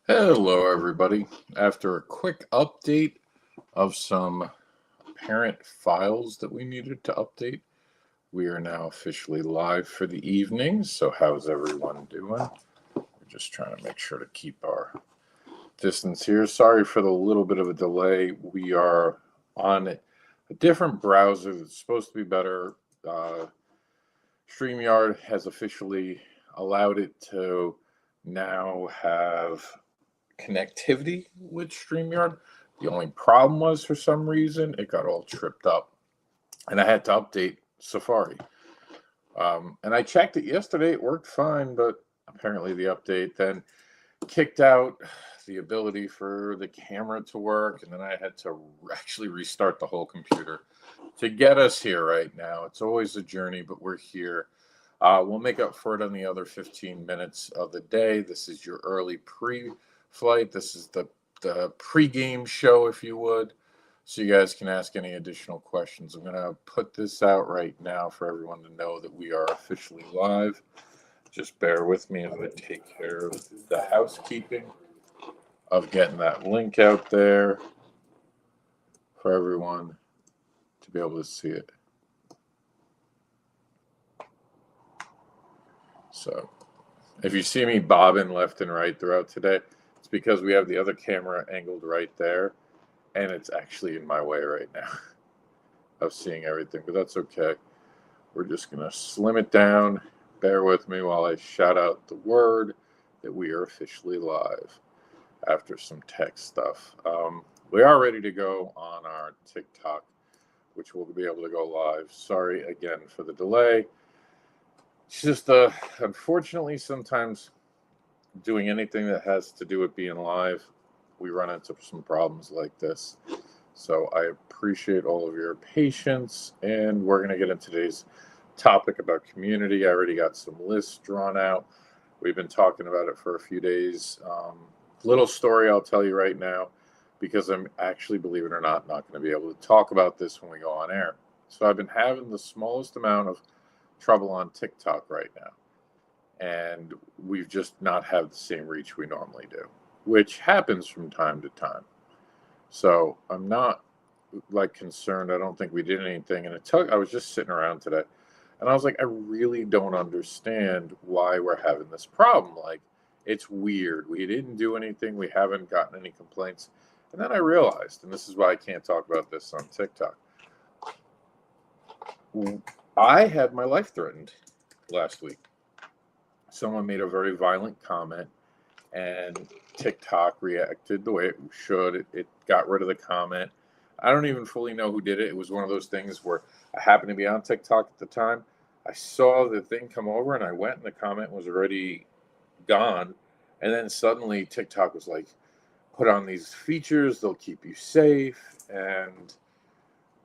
Hello, everybody. After a quick update of some parent files that we needed to update, we are now officially live for the evening. So, how's everyone doing? We're just trying to make sure to keep our distance here. Sorry for the little bit of a delay. We are on a different browser that's supposed to be better. StreamYard has officially allowed it to now have connectivity with StreamYard. The only problem was, for some reason, it got all tripped up, and I had to update Safari. And I checked it yesterday; it worked fine, but apparently the update then kicked out the ability for the camera to work, and then I had to actually restart the whole computer to get us here right now. It's always a journey, but we're here. We'll make up for it on the other 15 minutes of the day. This is your early pre-flight. This is the pre-game show, if you would, so you guys can ask any additional questions. I'm going to put this out right now for everyone to know that we are officially live. Just bear with me as I take care of the housekeeping of getting that link out there for everyone to be able to see it. So if you see me bobbing left and right throughout today, it's because we have the other camera angled right there, and it's actually in my way right now of seeing everything, but that's okay. We're just going to slim it down. Bear with me while I shout out the word that we are officially live after some tech stuff. We are ready to go on our TikTok, which we'll be able to go live. Sorry again for the delay. It's just, unfortunately, sometimes doing anything that has to do with being live, we run into some problems like this. So I appreciate all of your patience, and we're going to get into today's topic about community. I already got some lists drawn out. We've been talking about it for a few days. Little story I'll tell you right now, because I'm actually, believe it or not going to be able to talk about this when we go on air. So I've been having the smallest amount of trouble on TikTok right now, and we've just not had the same reach we normally do, which happens from time to time. So I'm not concerned. I don't think we did anything, and I was just sitting around today, and I was like, I really don't understand why we're having this problem. Like, it's weird. We didn't do anything. We haven't gotten any complaints. And then I realized, and this is why I can't talk about this on TikTok, I had my life threatened last week. Someone made a very violent comment, and TikTok reacted the way it should. It got rid of the comment. I don't even fully know who did it. It was one of those things where I happened to be on TikTok at the time. I saw the thing come over, and I went, and the comment was already gone. And then suddenly TikTok was like, put on these features, they'll keep you safe. And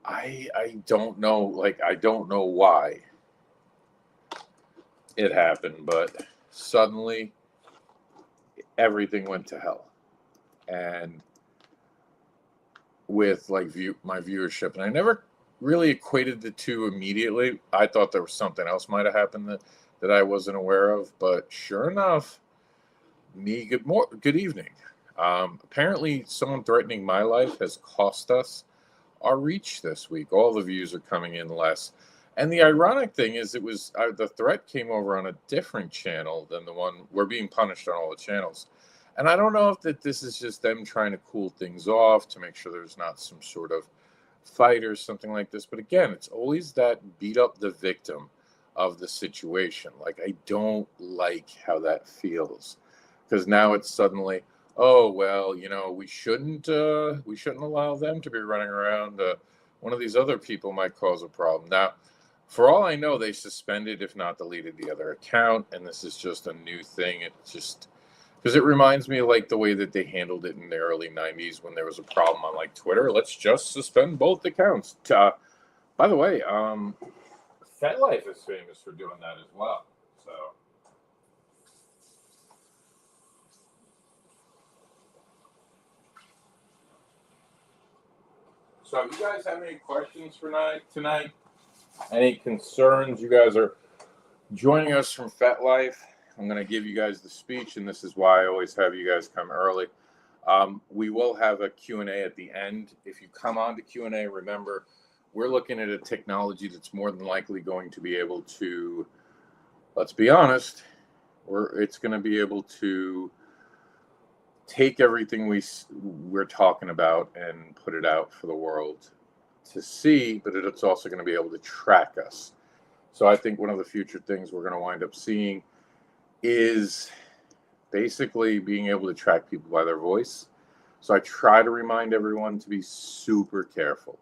I don't know, I don't know why it happened, but suddenly everything went to hell. And with my viewership, and I never really equated the two immediately. I thought there was something else might have happened that I wasn't aware of, but sure enough, good evening. Apparently someone threatening my life has cost us our reach this week. All the views are coming in less. And the ironic thing is, it was the threat came over on a different channel than the one we're being punished on all the channels. And I don't know if this is just them trying to cool things off to make sure there's not some sort of fight or something like this. But again, it's always that beat up the victim of the situation. Like, I don't like how that feels, because now it's suddenly, oh, well, we shouldn't allow them to be running around. One of these other people might cause a problem. Now, for all I know, they suspended, if not deleted, the other account, and this is just a new thing. It just, because it reminds me of the way that they handled it in the early 90s when there was a problem on Twitter. Let's just suspend both accounts. By the way, FetLife is famous for doing that as well. So if you guys have any questions for tonight, any concerns, you guys are joining us from FetLife. I'm going to give you guys the speech, and this is why I always have you guys come early. We will have a Q&A at the end. If you come on to Q&A, remember, we're looking at a technology that's more than likely going to be able to, let's be honest, it's going to be able to take everything we're talking about and put it out for the world to see, but it's also going to be able to track us. So I think one of the future things we're going to wind up seeing is basically being able to track people by their voice. So I try to remind everyone to be super careful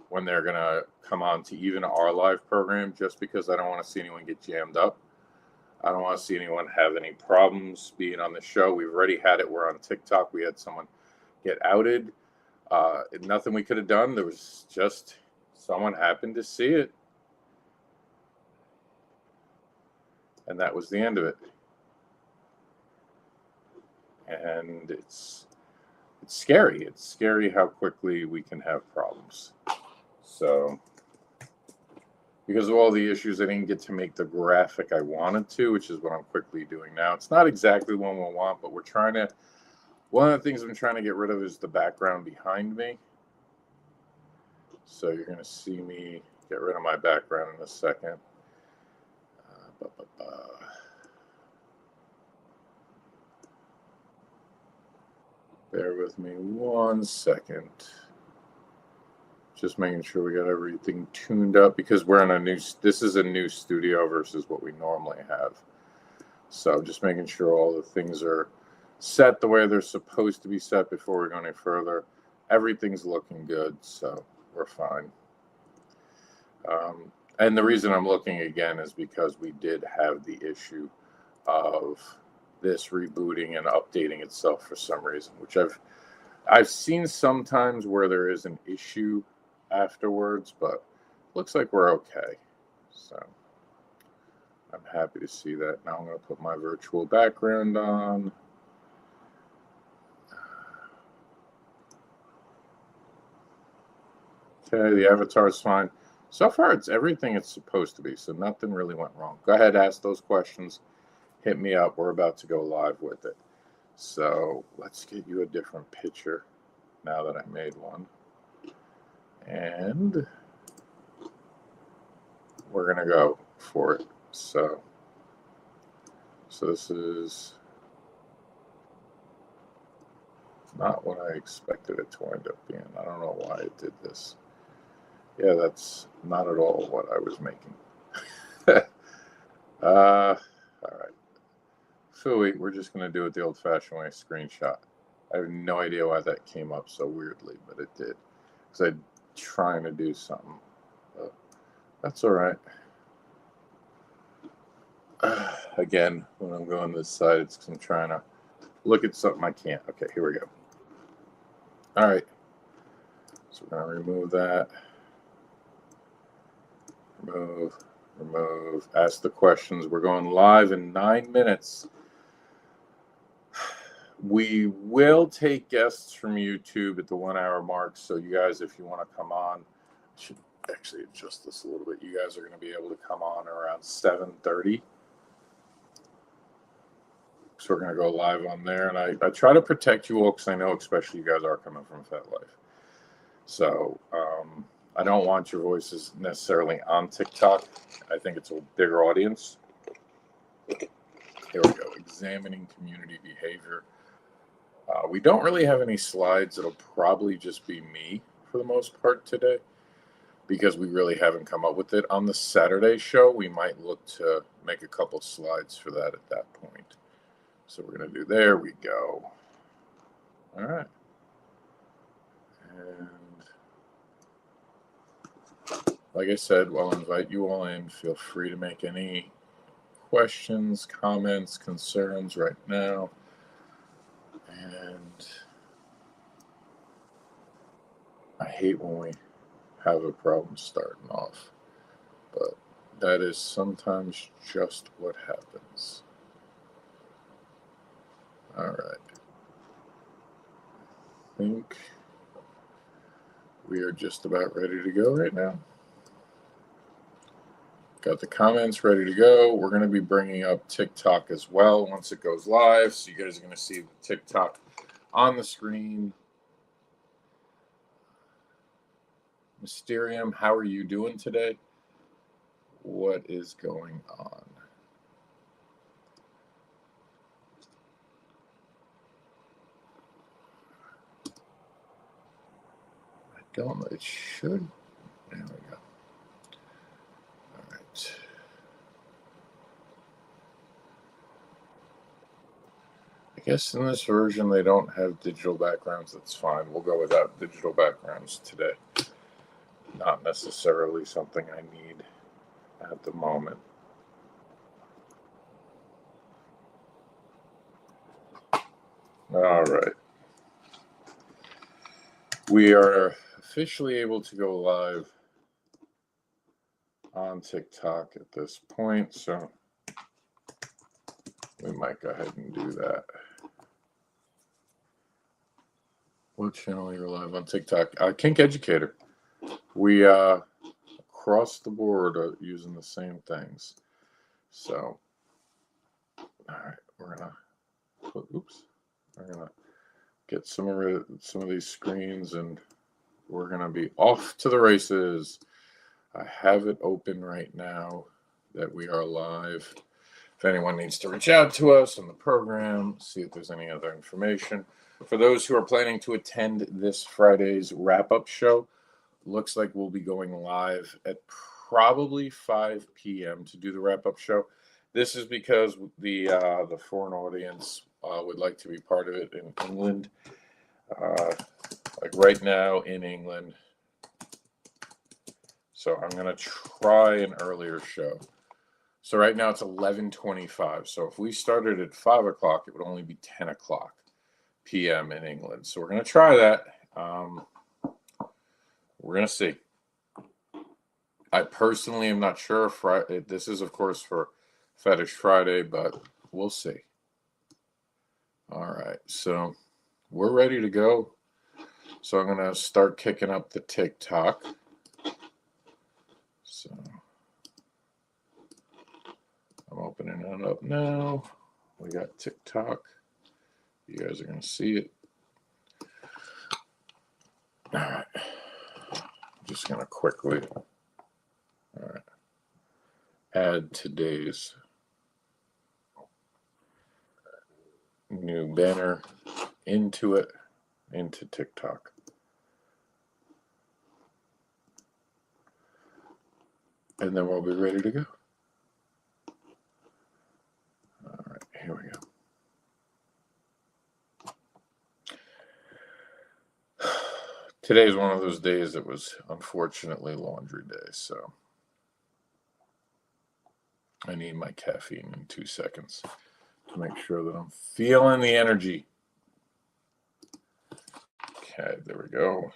when they're going to come on to even our live program, just because I don't want to see anyone get jammed up. I don't want to see anyone have any problems being on the show. We've already had it. We're on TikTok. We had someone get outed. Nothing we could have done. There was just someone happened to see it. And that was the end of it. And it's scary. It's scary how quickly we can have problems. So, because of all the issues, I didn't get to make the graphic I wanted to, which is what I'm quickly doing now. It's not exactly the one we want, but we're trying to, one of the things I'm trying to get rid of is the background behind me. So you're going to see me get rid of my background in a second. Bear with me 1 second. Just making sure we got everything tuned up, because we're in this is a new studio versus what we normally have. So just making sure all the things are set the way they're supposed to be set before we go any further. Everything's looking good, so we're fine. And the reason I'm looking again is because we did have the issue of this rebooting and updating itself for some reason, which I've seen sometimes where there is an issue afterwards, but looks like we're okay. So I'm happy to see that. Now I'm going to put my virtual background on. Okay, the avatar is fine. So far, it's everything it's supposed to be, so nothing really went wrong. Go ahead, ask those questions. Hit me up. We're about to go live with it. So let's get you a different picture now that I made one. And we're going to go for it. So this is not what I expected it to wind up being. I don't know why it did this. Yeah, that's not at all what I was making. All right. Phooey, we're just going to do it the old-fashioned way, screenshot. I have no idea why that came up so weirdly, but it did. Because I'm trying to do something. But that's all right. Again, when I'm going this side, it's because I'm trying to look at something I can't. Okay, here we go. All right. So we're going to remove that. Remove, ask the questions. We're going live in 9 minutes. We will take guests from YouTube at the 1 hour mark. So you guys, if you want to come on, I should actually adjust this a little bit. You guys are going to be able to come on around 7:30. So we're going to go live on there. And I try to protect you all because I know especially you guys are coming from FetLife. So I don't want your voices necessarily on TikTok. I think it's a bigger audience. Here we go. Examining community behavior. We don't really have any slides. It'll probably just be me for the most part today because we really haven't come up with it. On the Saturday show, we might look to make a couple slides for that at that point. So we're going to do, there we go. All right. And like I said, I'll invite you all in. Feel free to make any questions, comments, concerns right now. And I hate when we have a problem starting off, but that is sometimes just what happens. All right. I think we are just about ready to go right now. Got the comments ready to go. We're going to be bringing up TikTok as well once it goes live. So you guys are going to see the TikTok on the screen. Mysterium, how are you doing today? What is going on? I don't know. It should. There we go. All right. I guess in this version they don't have digital backgrounds. That's fine. We'll go without digital backgrounds today. Not necessarily something I need at the moment. All right. We are officially able to go live on TikTok at this point, so we might go ahead and do that. What channel you're live on TikTok? Kink Educator. We across the board are using the same things. So, all right, we're gonna get some of these screens, and we're gonna be off to the races. I have it open right now that we are live. If anyone needs to reach out to us on the program, see if there's any other information. For those who are planning to attend this Friday's wrap-up show, looks like we'll be going live at probably 5 p.m. to do the wrap-up show. This is because the foreign audience would like to be part of it in England. Like right now in England. So I'm going to try an earlier show. So right now it's 11:25. So if we started at 5 o'clock, it would only be 10 o'clock p.m. in England. So we're going to try that. We're going to see. I personally am not sure if this is, of course, for Fetish Friday, but we'll see. All right. So we're ready to go. So I'm going to start kicking up the TikTok. So I'm opening it up now. We got TikTok. You guys are going to see it. All right. Just going to quickly add today's new banner into TikTok. And then we'll be ready to go. All right, here we go. Today is one of those days that was unfortunately laundry day, so I need my caffeine in 2 seconds to make sure that I'm feeling the energy. Okay, there we go.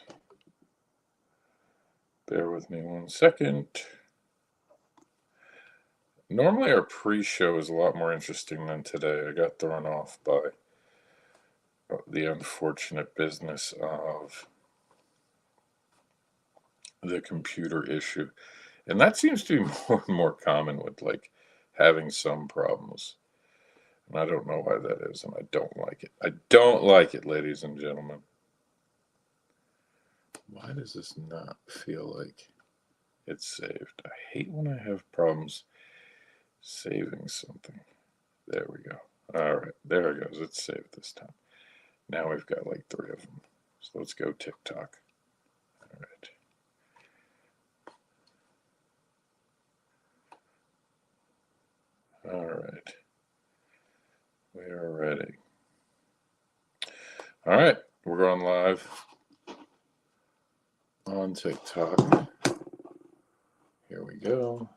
Bear with me 1 second. Normally our pre-show is a lot more interesting than today. I got thrown off by the unfortunate business of the computer issue. And that seems to be more and more common with like having some problems. And I don't know why that is, and I don't like it. I don't like it, ladies and gentlemen. Why does this not feel like it's saved? I hate when I have problems saving something. There we go. All right, there it goes. It's saved this time. Now we've got like 3 of them. So let's go TikTok. All right. All right. We are ready. All right. We're going live on TikTok. Here we go.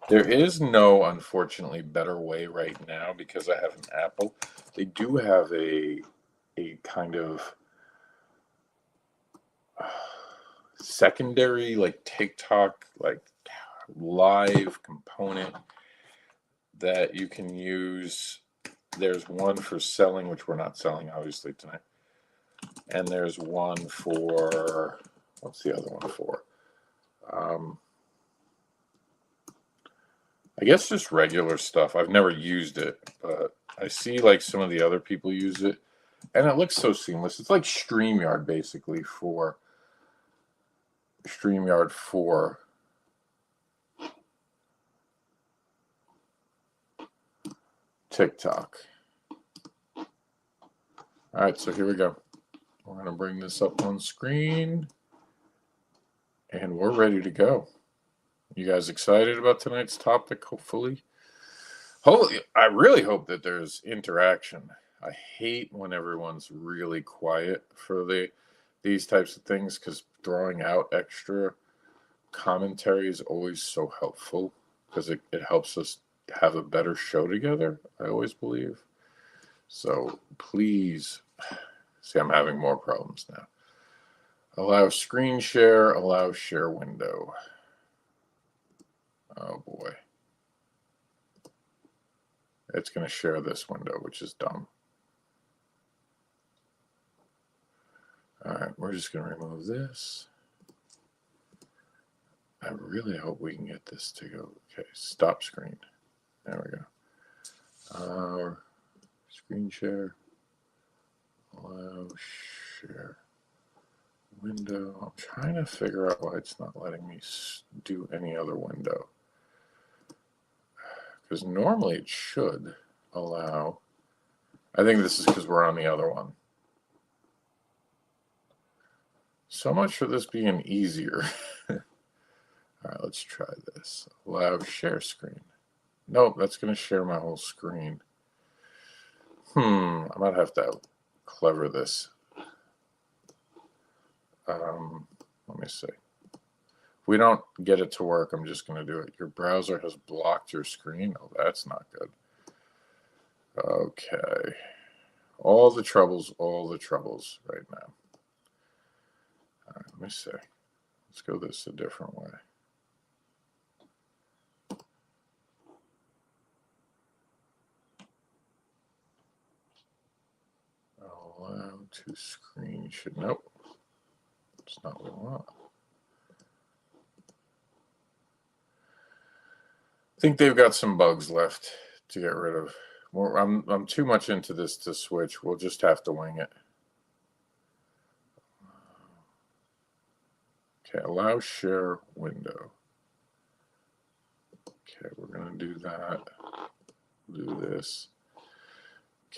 There is no, unfortunately, better way right now because I have an Apple. They do have a kind of secondary like TikTok like live component that you can use. There's one for selling, which we're not selling obviously tonight, and there's one for What's the other one for? I guess just regular stuff. I've never used it, but I see like some of the other people use it, and it looks so seamless. It's like StreamYard basically for TikTok. All right, so here we go. We're going to bring this up on screen, and we're ready to go. You guys excited about tonight's topic, hopefully? I really hope that there's interaction. I hate when everyone's really quiet for these types of things, because throwing out extra commentary is always so helpful, because it helps us have a better show together, I always believe. So please, see, I'm having more problems now. Allow screen share, allow share window. Oh boy. It's going to share this window, which is dumb. All right, we're just going to remove this. I really hope we can get this to go. Okay, stop screen. There we go. Screen share. Allow share window. I'm trying to figure out why it's not letting me do any other window. Because normally it should allow. I think this is because we're on the other one. So much for this being easier. All right, let's try this. Allow share screen. Nope, that's going to share my whole screen. I might have to clever this. Let me see. If we don't get it to work, I'm just going to do it. Your browser has blocked your screen. Oh, that's not good. Okay. All the troubles right now. All right, let me see. Let's go this a different way. Allow to screen share. Nope. It's not what I want. I think they've got some bugs left to get rid of. I'm too much into this to switch. We'll just have to wing it. Okay, allow share window. Okay, we're going to do that. Do this.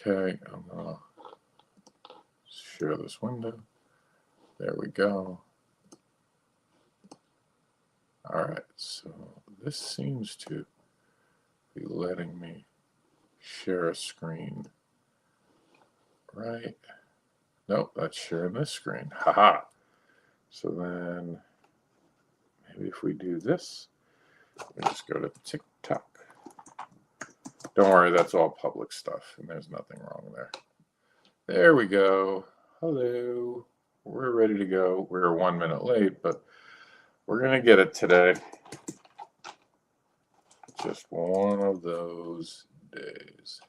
Okay, I'm going to share this window. There we go. All right, so this seems to be letting me share a screen, right? Nope, that's sharing this screen. Haha. So then maybe if we do this, we just go to TikTok. Don't worry, that's all public stuff, and there's nothing wrong there. There we go. Hello. We're ready to go. We're 1 minute late, but we're going to get it today. Just one of those days.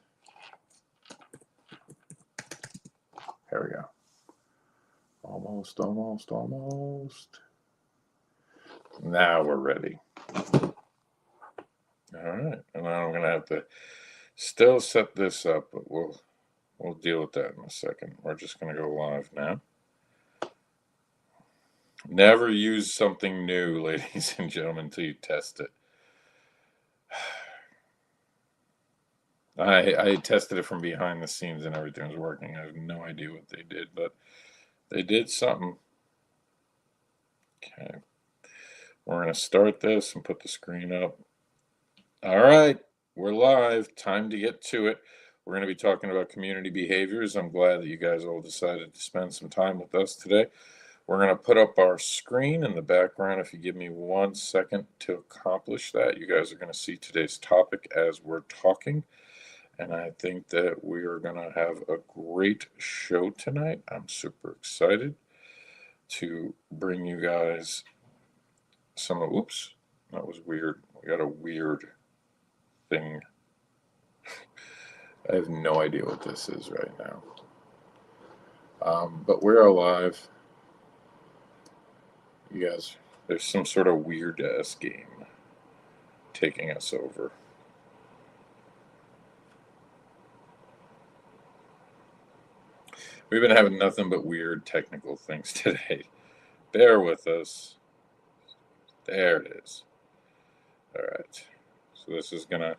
There we go. Almost. Now we're ready. All right. And now I'm going to have to still set this up, but we'll deal with that in a second. We're just going to go live now. Never use something new, ladies and gentlemen, until you test it. I tested it from behind the scenes and everything was working. I have no idea what they did, but they did something. Okay. We're going to start this and put the screen up. All right. We're live. Time to get to it. We're going to be talking about community behaviors. I'm glad that you guys all decided to spend some time with us today. We're going to put up our screen in the background. If you give me 1 second to accomplish that, you guys are going to see today's topic as we're talking. And I think that we are going to have a great show tonight. I'm super excited to bring you guys some. Oops, that was weird. We got a weird thing. I have no idea what this is right now. But we're alive. You guys, there's some sort of weird-ass game taking us over. We've been having nothing but weird technical things today. Bear with us. There it is. All right. So this is going to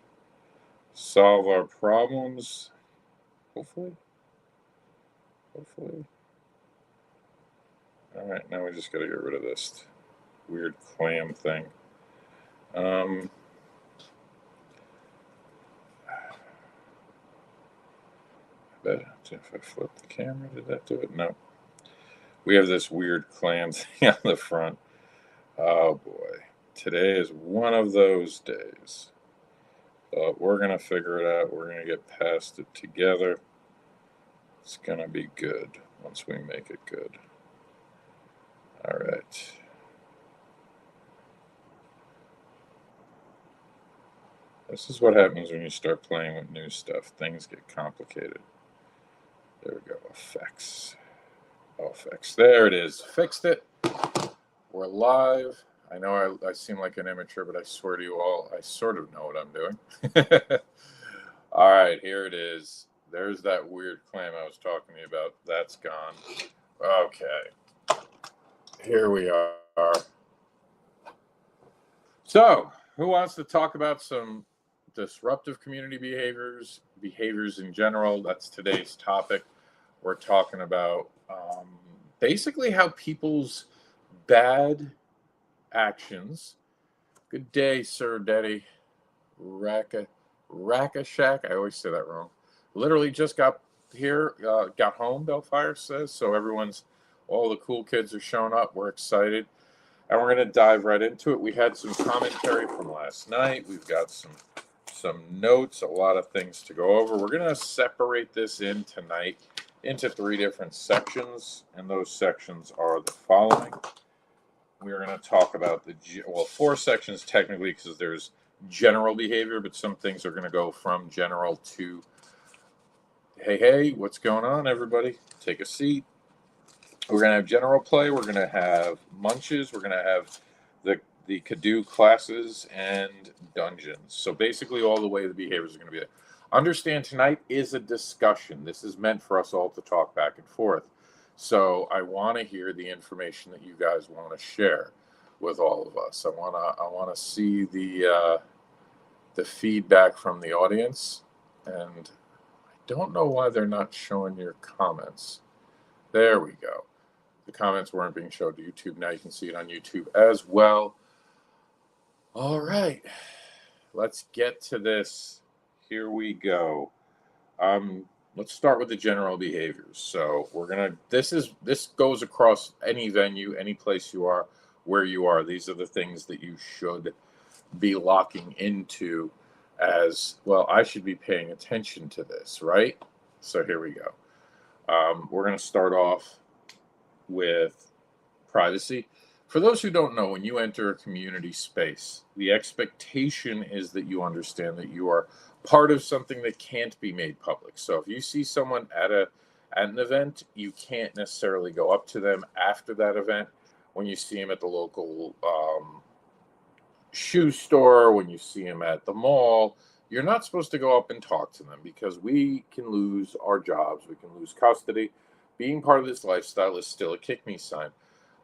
solve our problems, hopefully. Hopefully. All right, now we just got to get rid of this weird clam thing. But if I flip the camera, did that do it? No. We have this weird clam thing on the front. Oh boy. Today is one of those days. But we're going to figure it out. We're going to get past it together. It's going to be good once we make it good. All right. This is what happens when you start playing with new stuff. Things get complicated. There we go. Effects. Oh, effects. There it is. Fixed it. We're live. I know I seem like an immature, but I swear to you all, I sort of know what I'm doing. All right, here it is. There's that weird clam I was talking to you about. That's gone. Okay. Here we are. So, who wants to talk about some disruptive community behaviors in general? That's today's topic. We're talking about basically how people's bad actions. Good day, Sir Daddy. Raka Shack. I always say that wrong. Literally just got here, got home, Bellfire says. So all the cool kids are showing up. We're excited. And we're going to dive right into it. We had some commentary from last night. We've got some notes, a lot of things to go over. We're going to separate this in tonight into 3 different sections, and those sections are the following. We're going to talk about 4 sections technically, because there's general behavior, but some things are going to go from general to, hey, what's going on, everybody? Take a seat. We're going to have general play. We're going to have munches. We're going to have the KEDU classes and dungeons. So basically all the way the behaviors are going to be there. Understand tonight is a discussion. This is meant for us all to talk back and forth. So I want to hear the information that you guys want to share with all of us. I want to see the feedback from the audience, and I don't know why they're not showing your comments. There we go. The comments weren't being shown to YouTube. Now you can see it on YouTube as well. All right, let's get to this. Here we go. Let's start with the general behaviors. So this goes across any venue, any place you are, where you are. These are the things that you should be locking into as, well, I should be paying attention to this, right? So here we go. We're going to start off with privacy. For those who don't know, when you enter a community space, the expectation is that you understand that you are part of something that can't be made public. So if you see someone at an event, you can't necessarily go up to them after that event. When you see them at the local shoe store, when you see them at the mall, you're not supposed to go up and talk to them, because we can lose our jobs, we can lose custody. Being part of this lifestyle is still a kick me sign.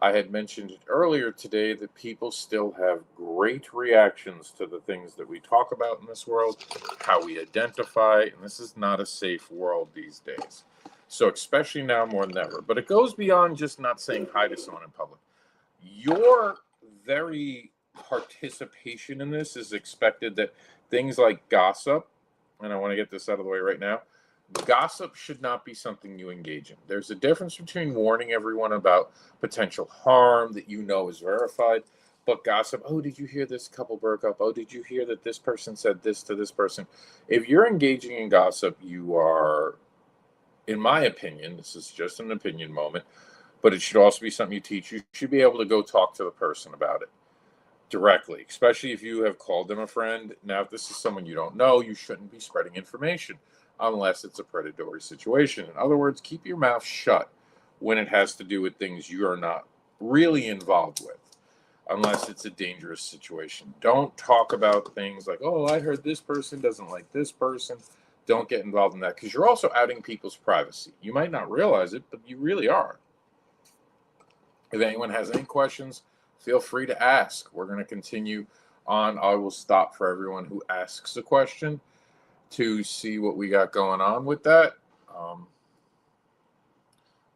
I had mentioned earlier today that people still have great reactions to the things that we talk about in this world, how we identify, and this is not a safe world these days. So especially now more than ever. But it goes beyond just not saying hi to someone in public. Your very participation in this is expected. That things like gossip, and I want to get this out of the way right now, gossip should not be something you engage in. There's a difference between warning everyone about potential harm that you know is verified, but gossip, oh, did you hear this couple broke up? Oh, did you hear that this person said this to this person? If you're engaging in gossip, you are, in my opinion, this is just an opinion moment, but it should also be something you teach. You should be able to go talk to the person about it directly, especially if you have called them a friend. Now, if this is someone you don't know, you shouldn't be spreading information unless it's a predatory situation. In other words, keep your mouth shut when it has to do with things you are not really involved with. unless it's a dangerous situation. Don't talk about things like, oh, I heard this person doesn't like this person. Don't get involved in that, because you're also outing people's privacy. You might not realize it, but you really are. If anyone has any questions, feel free to ask. We're going to continue on. I will stop for everyone who asks a question to see what we got going on with that.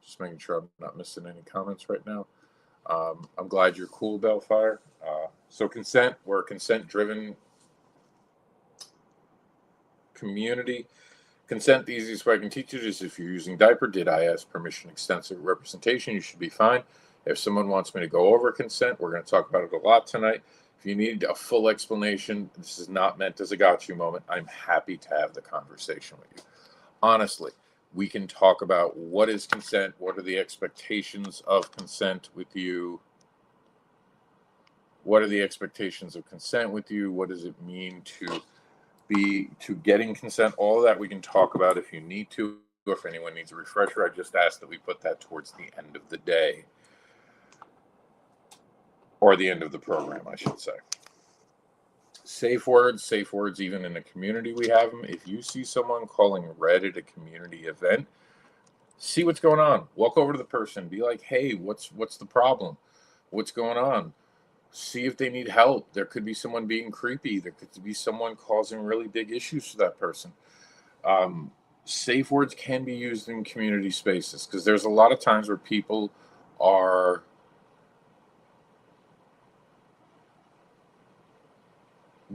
Just making sure I'm not missing any comments right now. I'm glad you're cool, Bellfire. So consent, we're a consent-driven community. Consent, the easiest way I can teach it is if you're using diaper, did I ask permission, extensive representation, you should be fine. If someone wants me to go over consent, we're going to talk about it a lot tonight. If you need a full explanation, this is not meant as a got you moment. I'm happy to have the conversation with you. Honestly, we can talk about what is consent, what are the expectations of consent with you, what are the expectations of consent with you, what does it mean to getting consent. All of that we can talk about if you need to. If anyone needs a refresher, I just ask that we put that towards the end of the day, or the end of the program, I should say. Safe words, even in a community we have them. If you see someone calling red at a community event, see what's going on. Walk over to the person, be like, hey, what's the problem? What's going on? See if they need help. There could be someone being creepy. There could be someone causing really big issues for that person. Safe words can be used in community spaces, because there's a lot of times where people are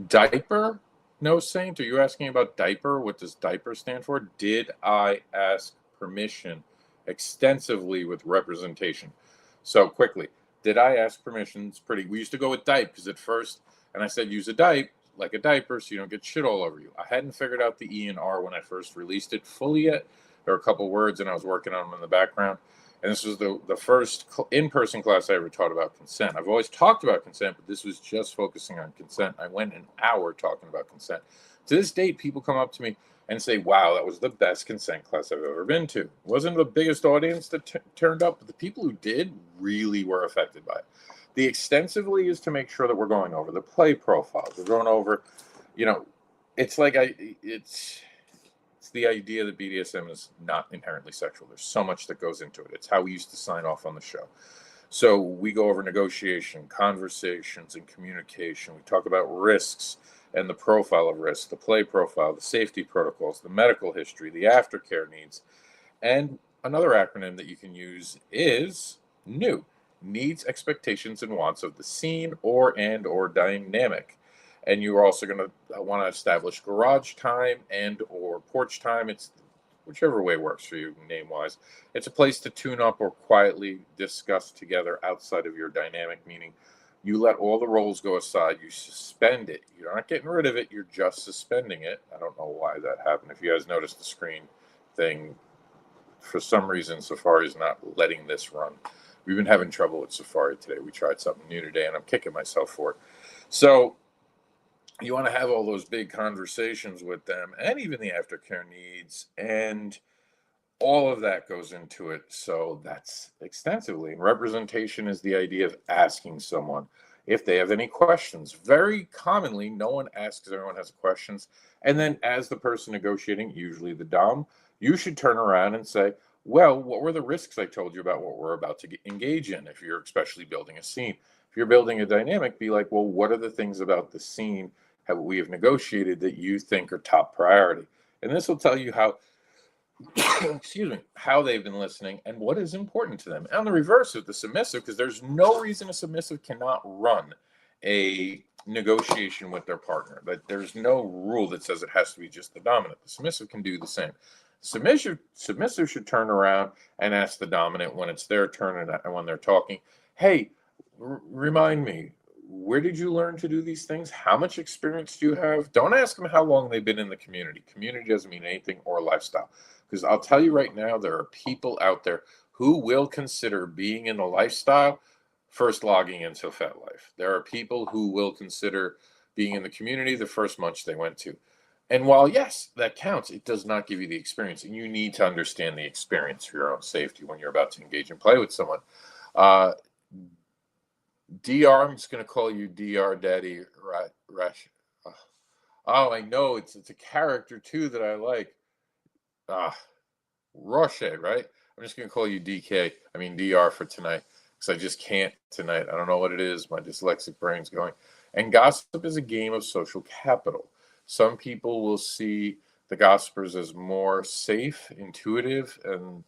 diaper. No, Saint, are you asking about diaper? What does diaper stand for? Did I ask permission extensively with representation? So quickly, did I ask permission? It's pretty. We used to go with diaper, because at first, and I said use a diaper, like a diaper, so you don't get shit all over you. I hadn't figured out the E and R when I first released it fully yet. There were a couple words, and I was working on them in the background. And this was the first in-person class I ever taught about consent. I've always talked about consent, but this was just focusing on consent. I went an hour talking about consent. To this date, people come up to me and say, wow, that was the best consent class I've ever been to. It wasn't the biggest audience that turned up, but the people who did really were affected by it. The extensively is to make sure that we're going over the play profiles. We're going over, it's like it's the idea that BDSM is not inherently sexual. There's so much that goes into it. It's how we used to sign off on the show. So we go over negotiation, conversations, and communication. We talk about risks and the profile of risk, the play profile, the safety protocols, the medical history, the aftercare needs. And another acronym that you can use is NEW, needs, expectations, and wants of the scene or dynamic. And you're also going to want to establish garage time and or porch time. It's whichever way works for you, name-wise. It's a place to tune up or quietly discuss together outside of your dynamic, meaning you let all the roles go aside. You suspend it. You're not getting rid of it. You're just suspending it. I don't know why that happened. If you guys noticed the screen thing, for some reason, Safari's not letting this run. We've been having trouble with Safari today. We tried something new today, and I'm kicking myself for it. So you want to have all those big conversations with them, and even the aftercare needs, and all of that goes into it. So that's extensively. And representation is the idea of asking someone if they have any questions. Very commonly, no one asks, everyone has questions. And then as the person negotiating, usually the dom, you should turn around and say, well, what were the risks I told you about what we're about to engage in, if you're especially building a scene? If you're building a dynamic, be like, well, what are the things about the scene that we have negotiated that you think are top priority? And this will tell you how, excuse me, how they've been listening and what is important to them. And on the reverse of the submissive, because there's no reason a submissive cannot run a negotiation with their partner. But there's no rule that says it has to be just the dominant. The submissive can do the same. Submissive should turn around and ask the dominant when it's their turn and when they're talking, hey, remind me, where did you learn to do these things? How much experience do you have? Don't ask them how long they've been in the community. Community doesn't mean anything, or lifestyle. Because I'll tell you right now, there are people out there who will consider being in a lifestyle first logging into FetLife. There are people who will consider being in the community the first month they went to. And while, yes, that counts, it does not give you the experience. And you need to understand the experience for your own safety when you're about to engage and play with someone. DR, I'm just going to call you DR Daddy Rash. Oh, I know. It's a character, too, that I like. Roche, right? I'm just going to call you DR for tonight, because I just can't tonight. I don't know what it is. My dyslexic brain's going. And gossip is a game of social capital. Some people will see the gossipers as more safe, intuitive, and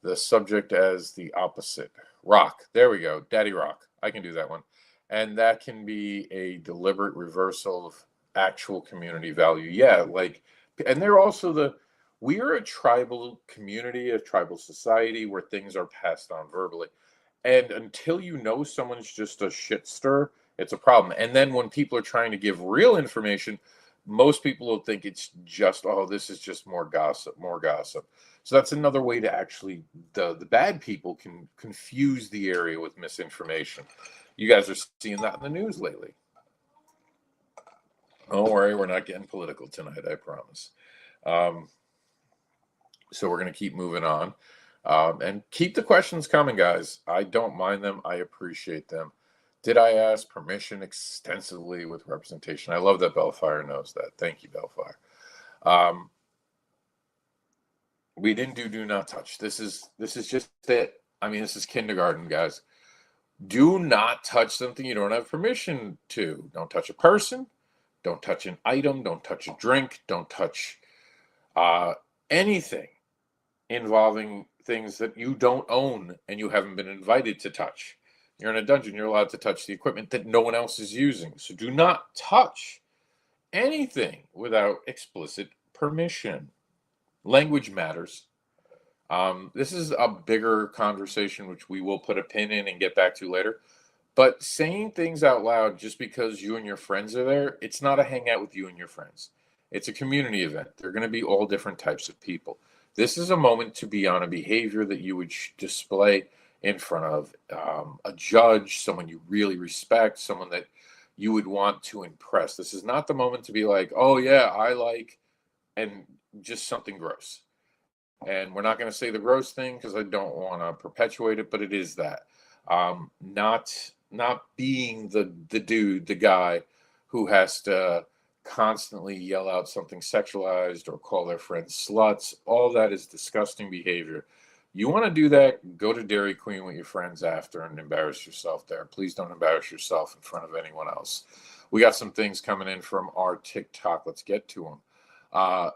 the subject as the opposite. Rock. There we go. Daddy Rock. I can do that one. And that can be a deliberate reversal of actual community value. Yeah, and they're also we are a tribal community, a tribal society where things are passed on verbally. And until you know someone's just a shit stir, it's a problem. And then when people are trying to give real information, most people will think it's just, oh, this is just more gossip, more gossip. So that's another way to actually, the bad people can confuse the area with misinformation. You guys are seeing that in the news lately. Don't worry, we're not getting political tonight, I promise. So we're going to keep moving on. And keep the questions coming, guys. I don't mind them. I appreciate them. Did I ask permission extensively with representation? I love that Bellfire knows that. Thank you, Bellfire. We didn't do not touch. This is just it. I mean, this is kindergarten, guys. Do not touch something you don't have permission to. Don't touch a person. Don't touch an item. Don't touch a drink. Don't touch anything involving things that you don't own and you haven't been invited to touch. You're in a dungeon, you're allowed to touch the equipment that no one else is using. So do not touch anything without explicit permission. Language matters. This is a bigger conversation, which we will put a pin in and get back to later. But saying things out loud just because you and your friends are there, it's not a hangout with you and your friends. It's a community event. They're going to be all different types of people. This is a moment to be on a behavior that you would display in front of a judge, someone you really respect, someone that you would want to impress. This is not the moment to be like, oh, yeah, I like, and just something gross. And we're not going to say the gross thing because I don't want to perpetuate it, but it is that. Not being the dude, the guy who has to constantly yell out something sexualized or call their friends sluts. All that is disgusting behavior. You want to do that, go to Dairy Queen with your friends after and embarrass yourself there. Please don't embarrass yourself in front of anyone else. We got some things coming in from our TikTok. Let's get to them.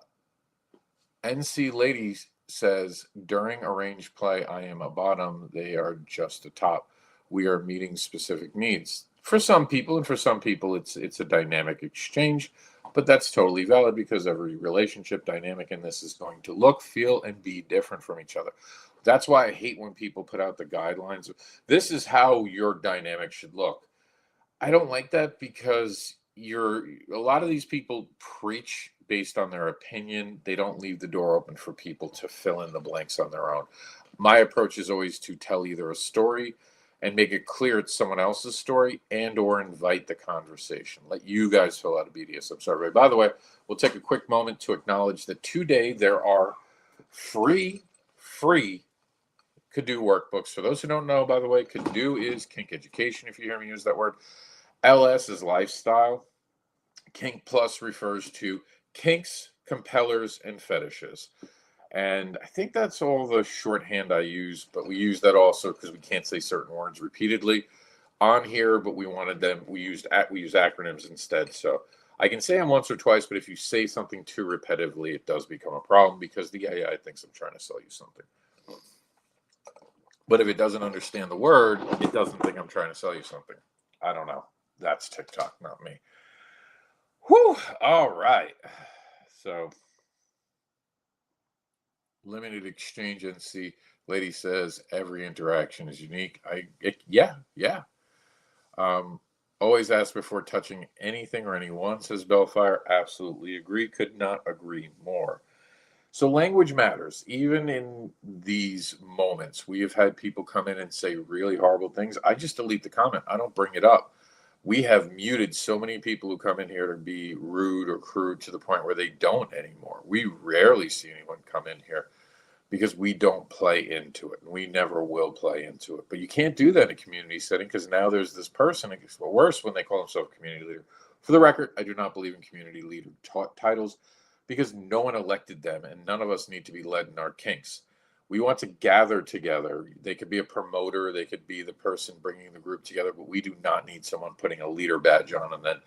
NC Ladies says, during arranged play, I am a bottom. They are just a top. We are meeting specific needs. For some people, and for some people, it's a dynamic exchange, but that's totally valid because every relationship dynamic in this is going to look, feel, and be different from each other. That's why I hate when people put out the guidelines. This is how your dynamic should look. I don't like that because a lot of these people preach based on their opinion. They don't leave the door open for people to fill in the blanks on their own. My approach is always to tell either a story and make it clear it's someone else's story and or invite the conversation. Let you guys fill out a BDSM survey. By the way, we'll take a quick moment to acknowledge that today there are free KinkEDU workbooks. For those who don't know, by the way, KinkEDU is Kink Education, if you hear me use that word. LS is lifestyle. Kink Plus refers to kinks, compellers, and fetishes. And I think that's all the shorthand I use, but we use that also because we can't say certain words repeatedly on here, but we use acronyms instead. So I can say them once or twice, but if you say something too repetitively, it does become a problem because the AI thinks I'm trying to sell you something. But if it doesn't understand the word, it doesn't think I'm trying to sell you something. I don't know. That's TikTok, not me. Whew. All right. So limited exchange NC lady says every interaction is unique. Yeah. Always ask before touching anything or anyone, says Bellfire. Absolutely agree. Could not agree more. So language matters. Even in these moments, we have had people come in and say really horrible things. I just delete the comment. I don't bring it up. We have muted so many people who come in here to be rude or crude to the point where they don't anymore. We rarely see anyone come in here because we don't play into it, and we never will play into it. But you can't do that in a community setting, because now there's this person, it gets worse when they call themselves community leader. For the record, I do not believe in community leader titles, because no one elected them, and none of us need to be led in our kinks. We want to gather together. They could be a promoter, they could be the person bringing the group together, but we do not need someone putting a leader badge on and then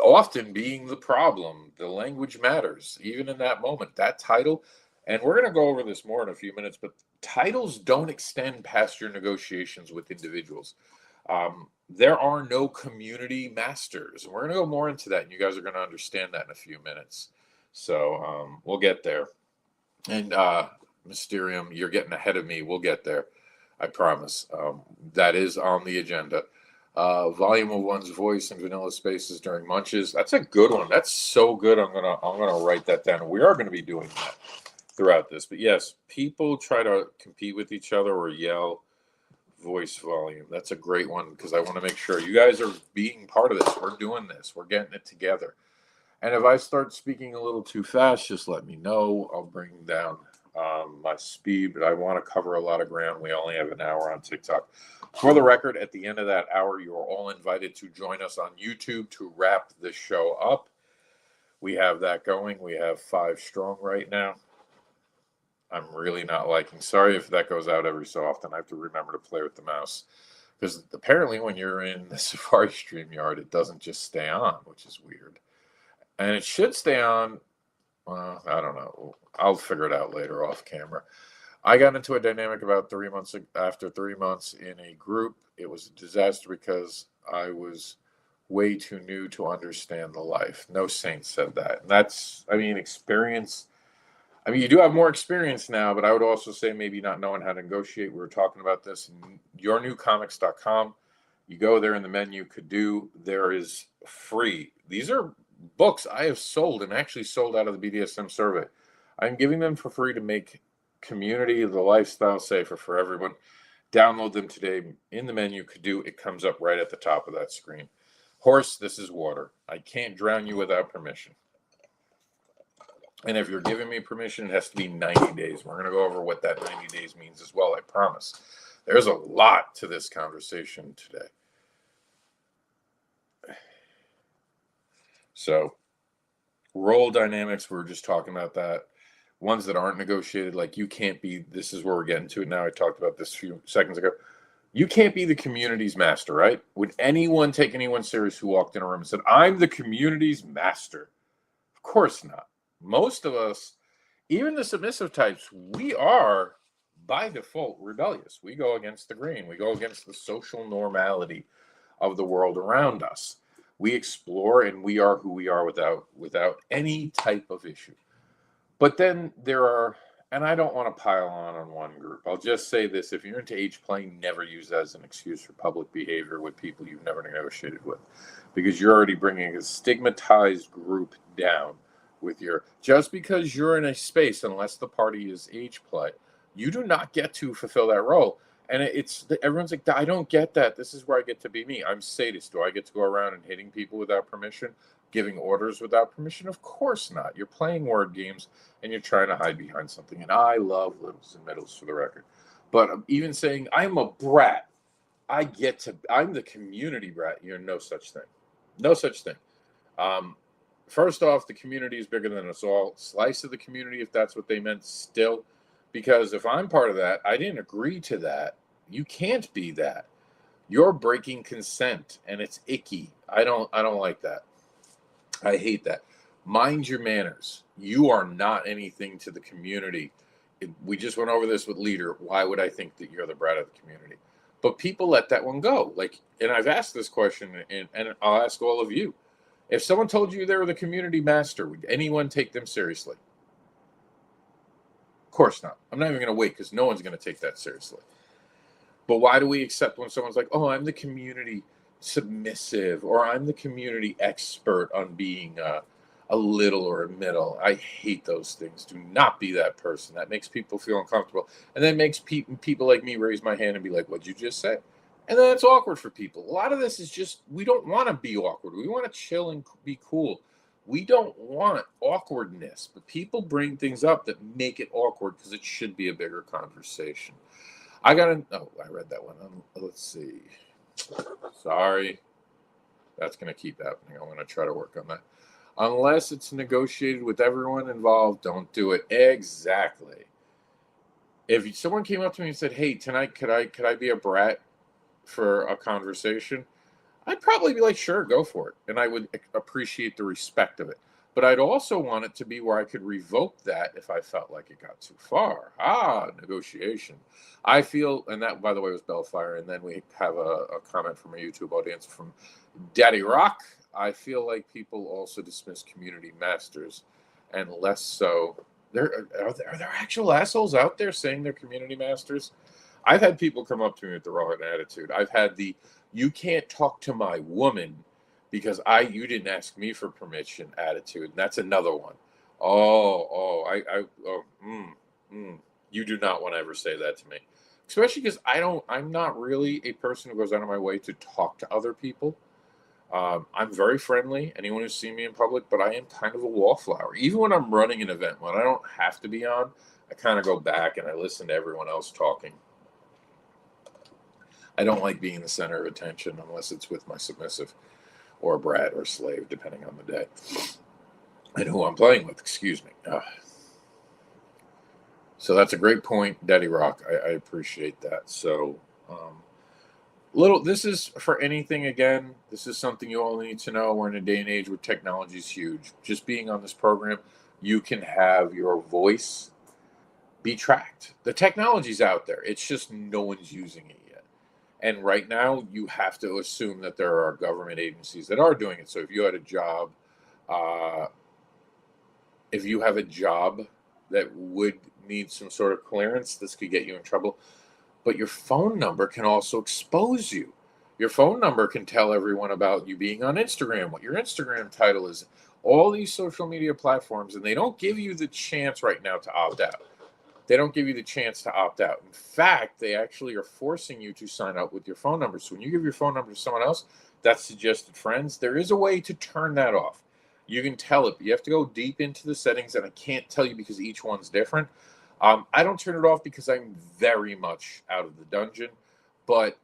often being the problem. The language matters, even in that moment. That title, and we're going to go over this more in a few minutes, but titles don't extend past your negotiations with individuals. There are no community masters. We're going to go more into that, and you guys are going to understand that in a few minutes. So we'll get there. And Mysterium, you're getting ahead of me. We'll get there. I promise. That is on the agenda. Volume of one's voice in vanilla spaces during munches. That's a good one. That's so good. I'm gonna write that down. We are going to be doing that throughout this. But yes, people try to compete with each other or yell voice volume. That's a great one, because I want to make sure you guys are being part of this. We're doing this. We're getting it together. And if I start speaking a little too fast, just let me know. I'll bring down my speed, but I want to cover a lot of ground. We only have an hour on TikTok. For the record, at the end of that hour, you are all invited to join us on YouTube to wrap the show up. We have that going. We have 5 strong right now. I'm really not liking. Sorry if that goes out every so often. I have to remember to play with the mouse, because apparently when you're in the Safari StreamYard, it doesn't just stay on, which is weird. And it should stay on. Well, I don't know. I'll figure it out later off camera. I got into a dynamic about 3 months. After 3 months in a group, it was a disaster because I was way too new to understand the life. No saint said that. And that's, I mean, experience. I mean, you do have more experience now, but I would also say maybe not knowing how to negotiate. We were talking about this in yournewcomics.com. You go there in the menu, KinkEDU. There is free. These are books I have sold and actually sold out of the BDSM survey. I'm giving them for free to make community, the lifestyle safer for everyone. Download them today in the menu, KinkEDU. It comes up right at the top of that screen. Horse, this is water. I can't drown you without permission. And if you're giving me permission, it has to be 90 days. We're going to go over what that 90 days means as well, I promise. There's a lot to this conversation today. So, role dynamics, we were just talking about that. Ones that aren't negotiated, like you can't be, this is where we're getting to it now. I talked about this a few seconds ago. You can't be the community's master, right? Would anyone take anyone serious who walked in a room and said, I'm the community's master? Of course not. Most of us, even the submissive types, we are by default rebellious. We go against the grain. We go against the social normality of the world around us. We explore, and we are who we are without any type of issue. But then there are, and I don't want to pile on one group. I'll just say this. If you're into H-playing, never use that as an excuse for public behavior with people you've never negotiated with, because you're already bringing a stigmatized group down with your, just because you're in a space, unless the party is H-play, you do not get to fulfill that role. And it's, everyone's like, I don't get that. This is where I get to be me. I'm sadist. Do I get to go around and hitting people without permission? Giving orders without permission? Of course not. You're playing word games and you're trying to hide behind something. And I love littles and middles, for the record. But even saying I'm a brat, I'm the community brat. You're no such thing. No such thing. First off, the community is bigger than us all. Slice of the community, if that's what they meant, still. Because if I'm part of that, I didn't agree to that. You can't be that. You're breaking consent, and it's icky. I don't like that. I hate that. Mind your manners. You are not anything to the community. We just went over this with leader. Why would I think that you're the brat of the community? But people let that one go. Like, and I've asked this question, and I'll ask all of you. If someone told you they were the community master, would anyone take them seriously? Of course not. I'm not even going to wait, because no one's going to take that seriously. But why do we accept when someone's like, oh, I'm the community submissive, or I'm the community expert on being a little or a middle? I hate those things. Do not be that person. That makes people feel uncomfortable. And then makes people like me raise my hand and be like, what'd you just say? And then it's awkward for people. A lot of this is just, we don't want to be awkward. We want to chill and be cool. We don't want awkwardness, but people bring things up that make it awkward because it should be a bigger conversation. I read that one. Let's see. Sorry. That's going to keep happening. I'm going to try to work on that. Unless it's negotiated with everyone involved, don't do it. Exactly. If someone came up to me and said, "Hey, tonight, could I be a brat for a conversation?" I'd probably be like, "Sure, go for it." And I would appreciate the respect of it. But I'd also want it to be where I could revoke that if I felt like it got too far. Negotiation. I feel, and that, by the way, was Bellfire. And then we have a comment from a YouTube audience from Daddy Rock. I feel like people also dismiss community masters, and less so. Are there actual assholes out there saying they're community masters? I've had people come up to me with the wrong attitude. I've had the "you can't talk to my woman because you didn't ask me for permission" attitude. And that's another one. You do not want to ever say that to me. Especially because I'm not really a person who goes out of my way to talk to other people. I'm very friendly, anyone who's seen me in public, but I am kind of a wallflower. Even when I'm running an event, when I don't have to be on, I kind of go back and I listen to everyone else talking. I don't like being the center of attention unless it's with my submissive or brat or slave, depending on the day. And who I'm playing with, excuse me. So that's a great point, Daddy Rock. I appreciate that. So, this is for anything, again, this is something you all need to know. We're in a day and age where technology is huge. Just being on this program, you can have your voice be tracked. The technology's out there. It's just no one's using it yet. And right now, you have to assume that there are government agencies that are doing it. So if you had a job, that would need some sort of clearance, this could get you in trouble. But your phone number can also expose you. Your phone number can tell everyone about you being on Instagram, what your Instagram title is, all these social media platforms, and they don't give you the chance right now to opt out. They don't give you the chance to opt out. In fact, they actually are forcing you to sign up with your phone number. So when you give your phone number to someone else, that's suggested friends, there is a way to turn that off. You can tell it, but you have to go deep into the settings, and I can't tell you because each one's different. I don't turn it off because I'm very much out of the dungeon. But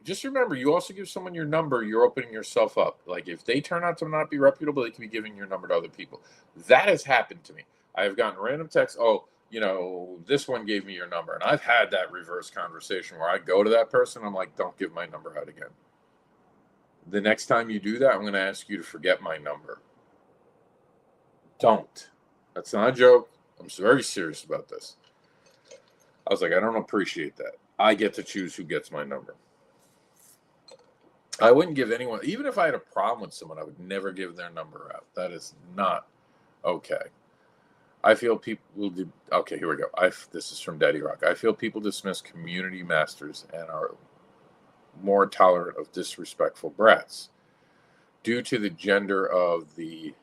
just remember, you also give someone your number, you're opening yourself up. Like, if they turn out to not be reputable, they can be giving your number to other people. That has happened to me. I have gotten random texts, this one gave me your number. And I've had that reverse conversation where I go to that person, I'm like, don't give my number out again. The next time you do that, I'm going to ask you to forget my number. Don't. That's not a joke. I'm very serious about this. I was like, I don't appreciate that. I get to choose who gets my number. I wouldn't give anyone, even if I had a problem with someone, I would never give their number out. That is not okay. I feel people do. Okay, here we go. This is from Daddy Rock. I feel people dismiss community masters and are more tolerant of disrespectful brats due to the gender of the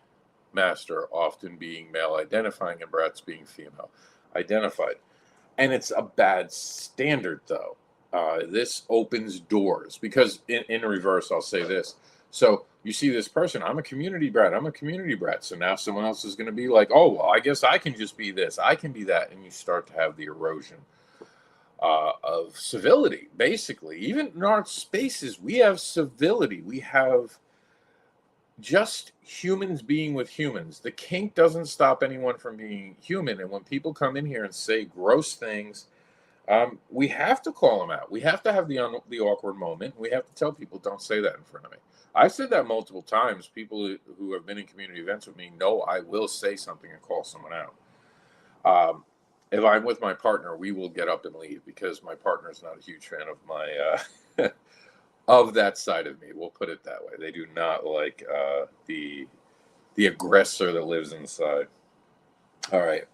master often being male identifying and brats being female identified. And it's a bad standard, though. This opens doors because in reverse, I'll say this. So you see this person, I'm a community brat. I'm a community brat. So now someone else is going to be like, oh, well, I guess I can just be this. I can be that. And you start to have the erosion of civility, basically. Even in our spaces, we have civility. We have just humans being with humans. The kink doesn't stop anyone from being human. And when people come in here and say gross things, we have to call them out. We have to have the awkward moment. We have to tell people, don't say that in front of me. I've said that multiple times. People who have been in community events with me know I will say something and call someone out. If I'm with my partner, we will get up and leave because my partner is not a huge fan of my of that side of me. We'll put it that way. They do not like the aggressor that lives inside. All right.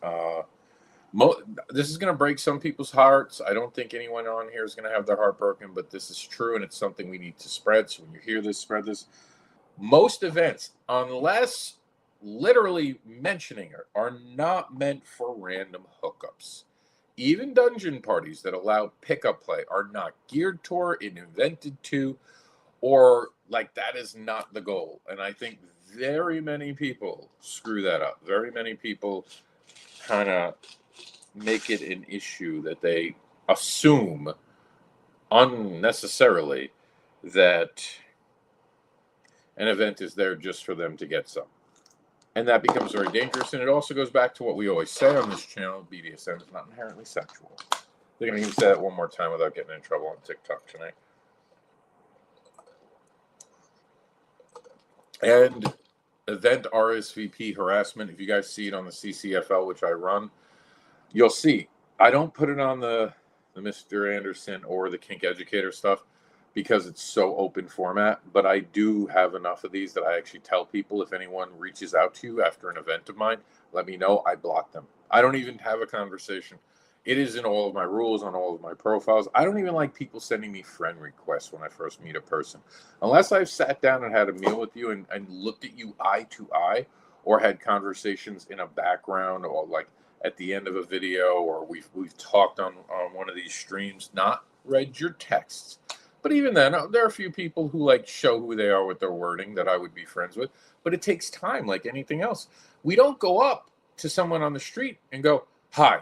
This is going to break some people's hearts. I don't think anyone on here is going to have their heart broken, but this is true, and it's something we need to spread. So when you hear this, spread this. Most events, unless literally mentioning it, are not meant for random hookups. Even dungeon parties that allow pickup play are not geared toward and invented to, or like that is not the goal. And I think very many people screw that up. Very many people kind of make it an issue that they assume unnecessarily that an event is there just for them to get some. And that becomes very dangerous. And it also goes back to what we always say on this channel, BDSM is not inherently sexual. They're going to even say that one more time without getting in trouble on TikTok tonight. And event RSVP harassment, if you guys see it on the CCFL, which I run, you'll see. I don't put it on the Mister AndersiN or the Kink EDUCATOR stuff because it's so open format, but I do have enough of these that I actually tell people if anyone reaches out to you after an event of mine, let me know. I block them. I don't even have a conversation. It is in all of my rules, on all of my profiles. I don't even like people sending me friend requests when I first meet a person. Unless I've sat down and had a meal with you and looked at you eye to eye, or had conversations in a background, or like at the end of a video, or we've talked on one of these streams, not read your texts. But even then, there are a few people who like show who they are with their wording that I would be friends with. But it takes time, like anything else. We don't go up to someone on the street and go, "Hi,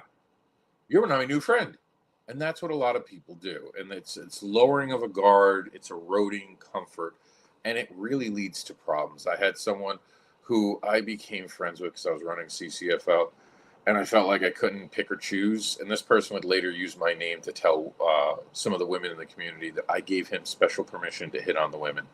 you're my new friend." And that's what a lot of people do. And it's lowering of a guard, it's eroding comfort, and it really leads to problems. I had someone who I became friends with because I was running CCFL, and I felt like I couldn't pick or choose. And this person would later use my name to tell some of the women in the community that I gave him special permission to hit on the women.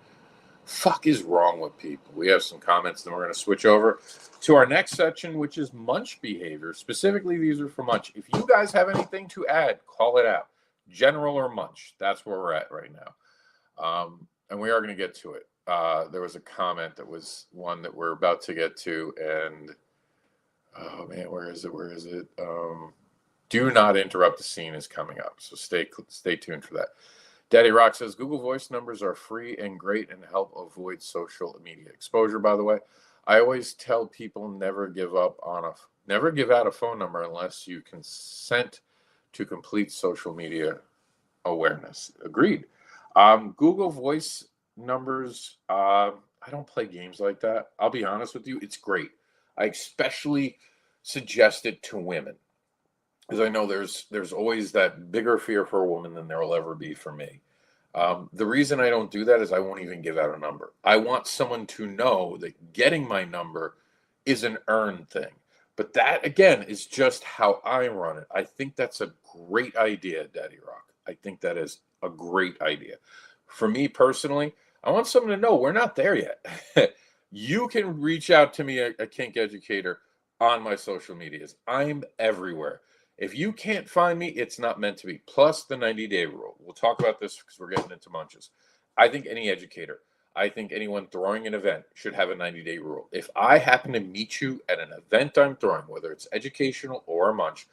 Fuck is wrong with people? We have some comments, then we're going to switch over to our next section, which is munch behavior. Specifically, these are for munch. If you guys have anything to add, call it out. General or munch, that's where we're at right now. And we are going to get to it. There was a comment that was one that we're about to get to, and oh man, where is it? Do not interrupt the scene is coming up, so stay tuned for that. Daddy Rock says Google Voice numbers are free and great and help avoid social media exposure. By the way, I always tell people never give out a phone number unless you consent to complete social media awareness. Agreed. Google Voice numbers. I don't play games like that. I'll be honest with you. It's great. I especially suggest it to women, because I know there's always that bigger fear for a woman than there will ever be for me. The reason I don't do that is I won't even give out a number. I want someone to know that getting my number is an earned thing. But that, again, is just how I run it. I think that's a great idea, Daddy Rock. I think that is a great idea. For me personally, I want someone to know we're not there yet. You can reach out to me, a Kink Educator, on my social medias. I'm everywhere. If you can't find me, it's not meant to be. Plus the 90-day rule. We'll talk about this because we're getting into munches. I think any educator, I think anyone throwing an event should have a 90-day rule. If I happen to meet you at an event I'm throwing, whether it's educational or a munch,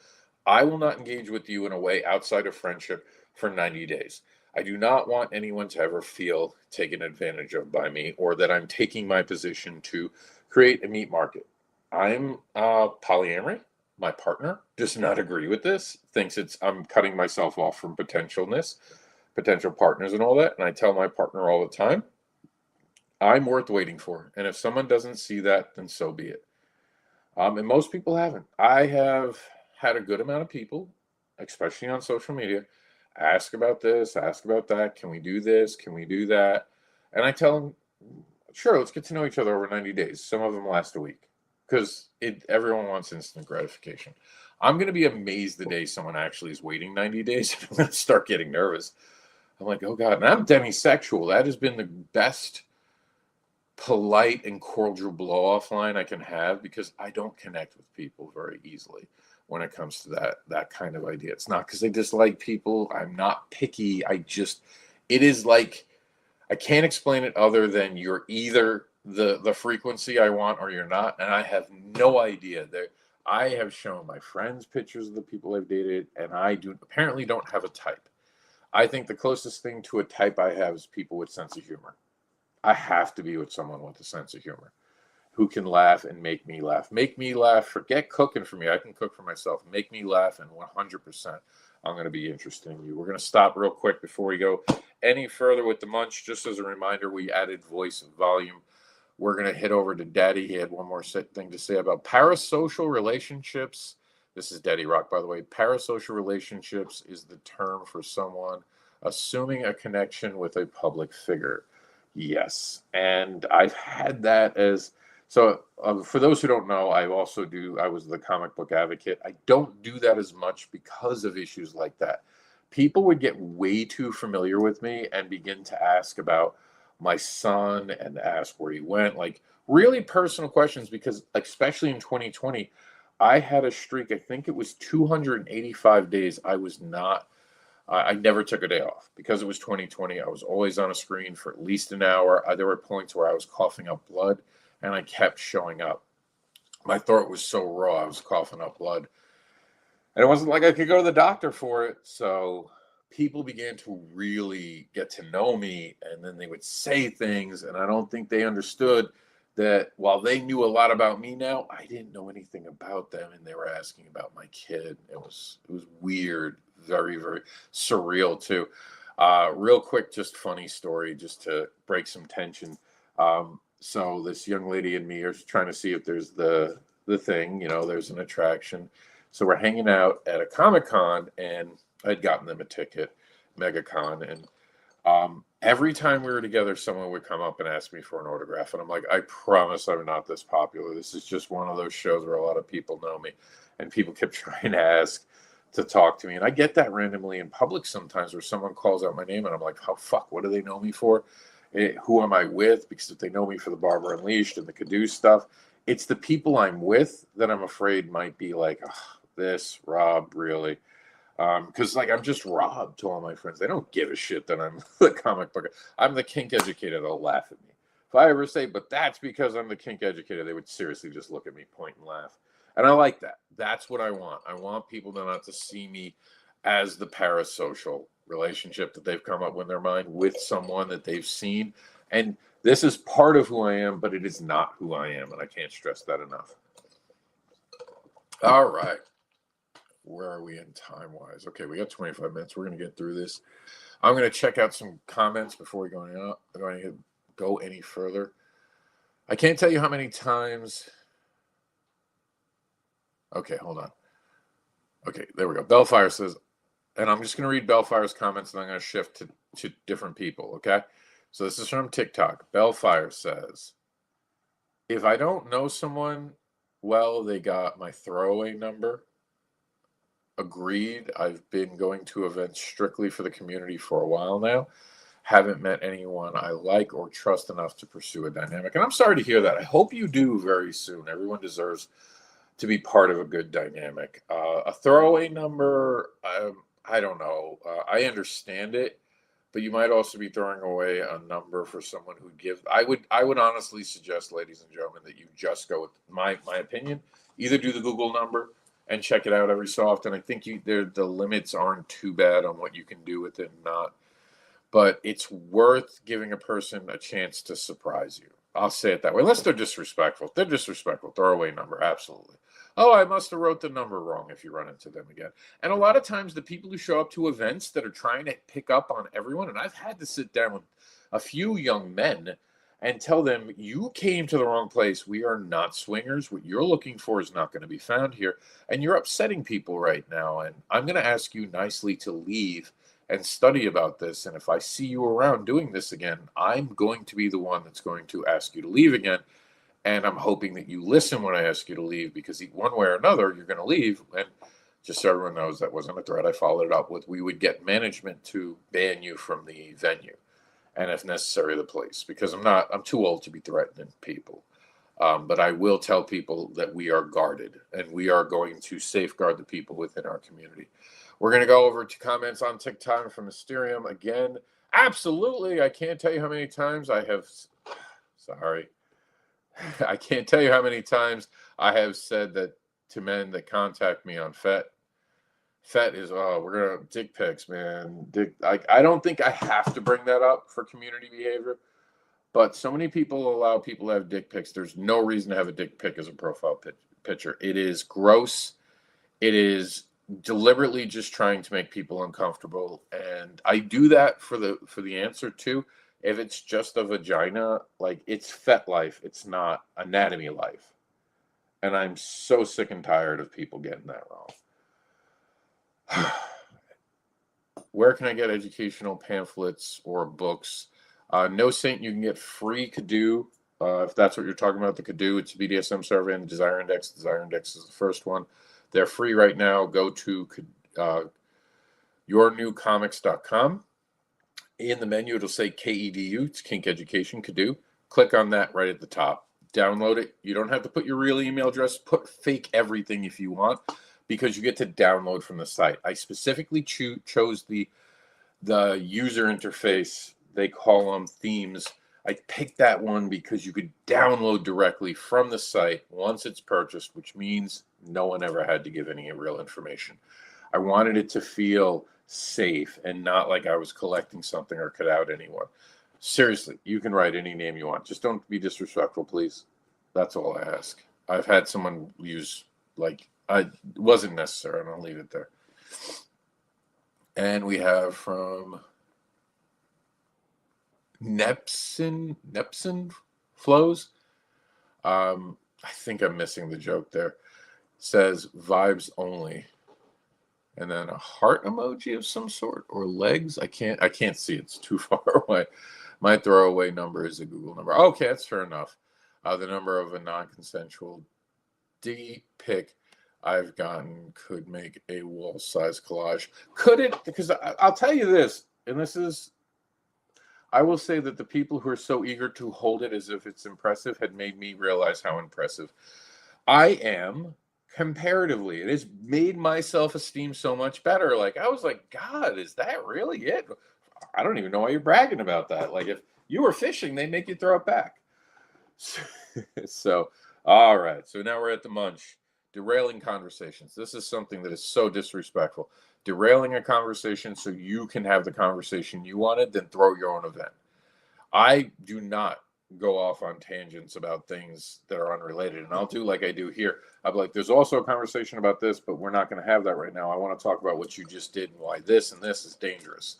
I will not engage with you in a way outside of friendship for 90 days. I do not want anyone to ever feel taken advantage of by me, or that I'm taking my position to create a meat market. I'm polyamory. My partner does not agree with this, thinks I'm cutting myself off from potential partners and all that. And I tell my partner all the time, I'm worth waiting for. And if someone doesn't see that, then so be it. And most people haven't. I have had a good amount of people, especially on social media, ask about this, ask about that. Can we do this? Can we do that? And I tell them, sure, let's get to know each other over 90 days. Some of them last a week, because everyone wants instant gratification. I'm going to be amazed the day someone actually is waiting 90 days. I'm going to start getting nervous. I'm like, oh God, and I'm demisexual. That has been the best polite and cordial blow-off line I can have, because I don't connect with people very easily when it comes to that kind of idea. It's not because I dislike people. I'm not picky. It is like, I can't explain it other than you're either the frequency I want or you're not. And I have no idea. I have shown my friends pictures of the people I've dated, and I apparently don't have a type. I think the closest thing to a type I have is people with sense of humor. I have to be with someone with a sense of humor, who can laugh and make me laugh. Make me laugh. Forget cooking for me. I can cook for myself. Make me laugh, and 100% I'm going to be interested in you. We're going to stop real quick before we go any further with the munch. Just as a reminder, we added voice and volume we're going to hit over to Daddy. He had one more thing to say about parasocial relationships. This is Daddy Rock, by the way. Parasocial relationships is the term for someone assuming a connection with a public figure. Yes. And I've had that as... So for those who don't know, I was the comic book advocate. I don't do that as much because of issues like that. People would get way too familiar with me and begin to ask about my son and ask where he went, like really personal questions, because especially in 2020, I had a streak, I think it was 285 days. I never took a day off because it was 2020. I was always on a screen for at least an hour. There were points where I was coughing up blood and I kept showing up. My throat was so raw, I was coughing up blood. And it wasn't like I could go to the doctor for it. So people began to really get to know me, and then they would say things, and I don't think they understood that while they knew a lot about me now, I didn't know anything about them, and they were asking about my kid. It was weird, very, very surreal too. Real quick, just funny story, just to break some tension. So this young lady and me are trying to see if there's the thing, there's an attraction. So we're hanging out at a Comic-Con, and I'd gotten them a ticket, MegaCon, and every time we were together, someone would come up and ask me for an autograph, and I'm like, I promise I'm not this popular. This is just one of those shows where a lot of people know me, and people kept trying to ask to talk to me, and I get that randomly in public sometimes where someone calls out my name, and I'm like, oh, fuck, what do they know me for? Who am I with? Because if they know me for the Barber Unleashed and the KinkEDU stuff, it's the people I'm with that I'm afraid might be like, oh, this, Rob, really? Because I'm just Rob to all my friends. They don't give a shit that I'm the comic book. I'm the kink educator. They'll laugh at me. If I ever say, but that's because I'm the kink educator, they would seriously just look at me, point, and laugh. And I like that. That's what I want. I want people to not to see me as the parasocial relationship that they've come up with in their mind with someone that they've seen. And this is part of who I am, but it is not who I am. And I can't stress that enough. All right. Where are we in time-wise? Okay, we got 25 minutes. We're going to get through this. I'm going to check out some comments before we go any further. I can't tell you how many times... Okay, hold on. Okay, there we go. Bellfire says, and I'm just going to read Bellfire's comments, and I'm going to shift to different people, okay? So this is from TikTok. Bellfire says, if I don't know someone well, they got my throwaway number. Agreed. I've been going to events strictly for the community for a while now. Haven't met anyone I like or trust enough to pursue a dynamic. And I'm sorry to hear that. I hope you do very soon. Everyone deserves to be part of a good dynamic. A throwaway number, I don't know. I understand it, but you might also be throwing away a number for someone who gives. I would honestly suggest, ladies and gentlemen, that you just go with my opinion. Either do the Google number and check it out every so often. I think the limits aren't too bad on what you can do with it and not. But it's worth giving a person a chance to surprise you. I'll say it that way. Unless they're disrespectful. If they're disrespectful, throw away number, absolutely. Oh, I must have wrote the number wrong if you run into them again. And a lot of times the people who show up to events that are trying to pick up on everyone, and I've had to sit down with a few young men and tell them, you came to the wrong place. We are not swingers. What you're looking for is not going to be found here. And you're upsetting people right now. And I'm going to ask you nicely to leave and study about this. And if I see you around doing this again, I'm going to be the one that's going to ask you to leave again. And I'm hoping that you listen when I ask you to leave, because one way or another, you're going to leave. And just so everyone knows, that wasn't a threat. I followed it up with, we would get management to ban you from the venue, and if necessary, the place, because I'm too old to be threatening people. But I will tell people that we are guarded, and we are going to safeguard the people within our community. We're going to go over to comments on TikTok from Mysterium again. Absolutely. I can't tell you how many times I have, sorry. I can't tell you how many times I have said that to men that contact me on Fet. Fet is, we're going to dick pics, man. I don't think I have to bring that up for community behavior, but so many people allow people to have dick pics. There's no reason to have a dick pic as a profile picture. It is gross. It is deliberately just trying to make people uncomfortable. And I do that for the answer too. If it's just a vagina, like, it's fet life, it's not anatomy life. And I'm so sick and tired of people getting that wrong. Where can I get educational pamphlets or books? No Saint, you can get free KinkEDU. If that's what you're talking about, the KinkEDU, it's a BDSM survey and Desire Index. Desire Index is the first one. They're free right now. Go to yournewcomics.com. In the menu, it'll say K-EDU. It's Kink Education KinkEDU. Click on that right at the top. Download it. You don't have to put your real email address. Put fake everything if you want, because you get to download from the site. I specifically chose the user interface. They call them themes. I picked that one because you could download directly from the site once it's purchased, which means no one ever had to give any real information. I wanted it to feel safe and not like I was collecting something or cut out anyone. Seriously, you can write any name you want. Just don't be disrespectful, please. That's all I ask. I've had someone use, like, it wasn't necessary, and I'll leave it there. And we have from Nepsin Flows. I think I'm missing the joke there. Says vibes only. And then a heart emoji of some sort, or legs. I can't see. It's too far away. My throwaway number is a Google number. Okay, that's fair enough. The number of a non-consensual D pic I've gotten could make a wall-size collage. Could it? Because I'll tell you this, and this is, I will say that the people who are so eager to hold it as if it's impressive had made me realize how impressive I am. Comparatively, it has made my self-esteem so much better. Like, I was like, God, is that really it? I don't even know why you're bragging about that. Like, if you were fishing, they make you throw it back. So, all right. So now we're at the munch. Derailing conversations. This is something that is so disrespectful. Derailing a conversation so you can have the conversation you wanted, then throw your own event. I do not go off on tangents about things that are unrelated, and I'll do like I do here. I'll be like, there's also a conversation about this, but we're not going to have that right now. I want to talk about what you just did and why this and this is dangerous.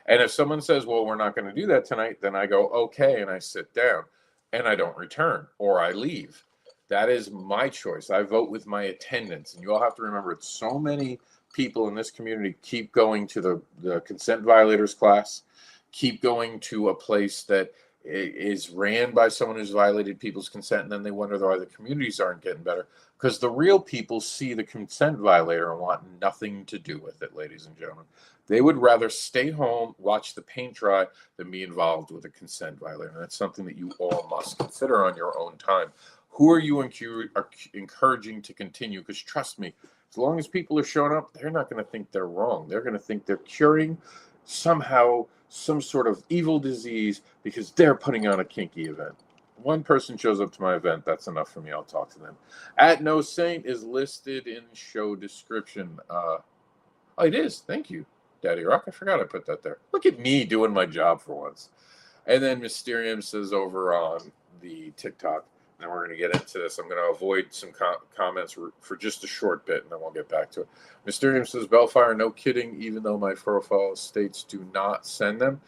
And if someone says, well, we're not going to do that tonight, then I go, okay, and I sit down and I don't return, or I leave. That is my choice. I vote with my attendance. And you all have to remember, it's so many people in this community keep going to the consent violators class, keep going to a place that is ran by someone who's violated people's consent, and then they wonder why the communities aren't getting better, because the real people see the consent violator and want nothing to do with it, ladies and gentlemen. They would rather stay home, watch the paint dry, than be involved with a consent violator. And that's something that you all must consider on your own time. Who are you encouraging to continue? Because trust me, as long as people are showing up, they're not going to think they're wrong. They're going to think they're curing somehow some sort of evil disease because they're putting on a kinky event. One person shows up to my event, that's enough for me. I'll talk to them. At No Saint is listed in show description. Oh, it is. Thank you, Daddy Rock. I forgot I put that there. Look at me doing my job for once. And then Mysterium says over on the TikTok, and we're going to get into this. I'm going to avoid some comments for just a short bit, and then we'll get back to it. Mysterium says, Bellfire, no kidding, even though my profile states do not send them.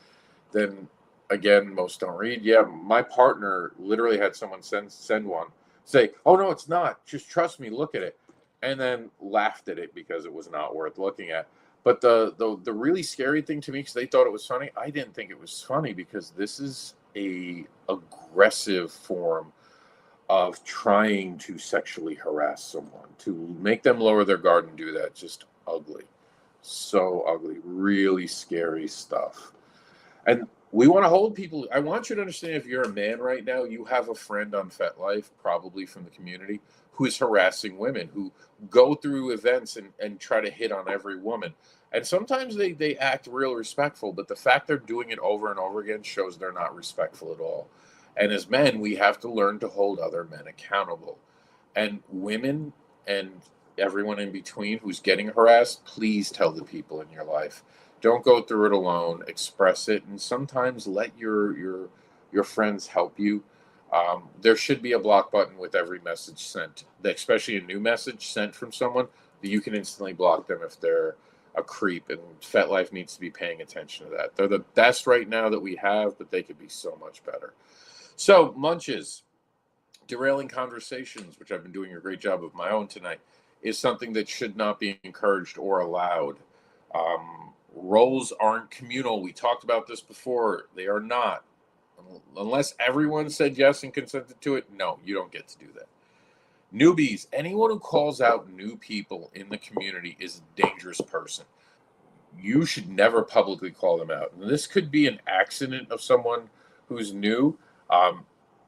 Then, again, most don't read. Yeah, my partner literally had someone send one. Say, oh, no, it's not. Just trust me. Look at it. And then laughed at it because it was not worth looking at. But the really scary thing to me, because they thought it was funny, I didn't think it was funny, because this is a aggressive form of trying to sexually harass someone, to make them lower their guard and do that. Just ugly. So ugly. Really scary stuff. And we want to hold people. I want you to understand, if you're a man right now, you have a friend on FetLife, probably from the community, who is harassing women, who go through events and try to hit on every woman. And sometimes they act real respectful, but the fact they're doing it over and over again shows they're not respectful at all. And as men, we have to learn to hold other men accountable. And women and everyone in between who's getting harassed, please tell the people in your life. Don't go through it alone. Express it, and sometimes let your friends help you. There should be a block button with every message sent, especially a new message sent from someone, that you can instantly block them if they're a creep, and FetLife needs to be paying attention to that. They're the best right now that we have, but they could be so much better. So, munches, derailing conversations, which I've been doing a great job of my own tonight, is something that should not be encouraged or allowed. Roles aren't communal. We talked about this before. They are not. Unless everyone said yes and consented to it, no, you don't get to do that. Newbies, anyone who calls out new people in the community is a dangerous person. You should never publicly call them out. And this could be an accident of someone who's new.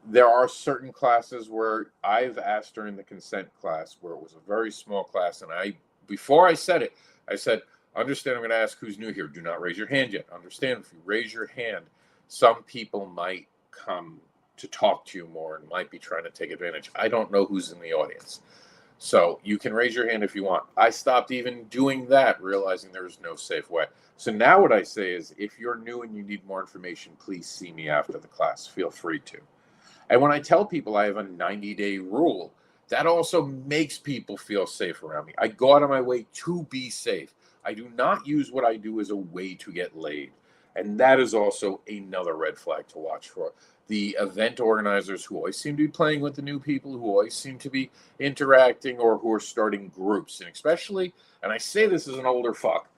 There are certain classes where I've asked during the consent class, where it was a very small class, and before I said it, I said, understand I'm going to ask who's new here. Do not raise your hand yet. Understand, if you raise your hand, some people might come to talk to you more and might be trying to take advantage. I don't know who's in the audience. So you can raise your hand if you want. I stopped even doing that, realizing there was no safe way. So now what I say is, if you're new and you need more information, please see me after the class. Feel free to. And when I tell people I have a 90-day rule, that also makes people feel safe around me. I go out of my way to be safe. I do not use what I do as a way to get laid. And that is also another red flag to watch for. The event organizers who always seem to be playing with the new people, who always seem to be interacting, or who are starting groups. And especially, and I say this as an older fuck,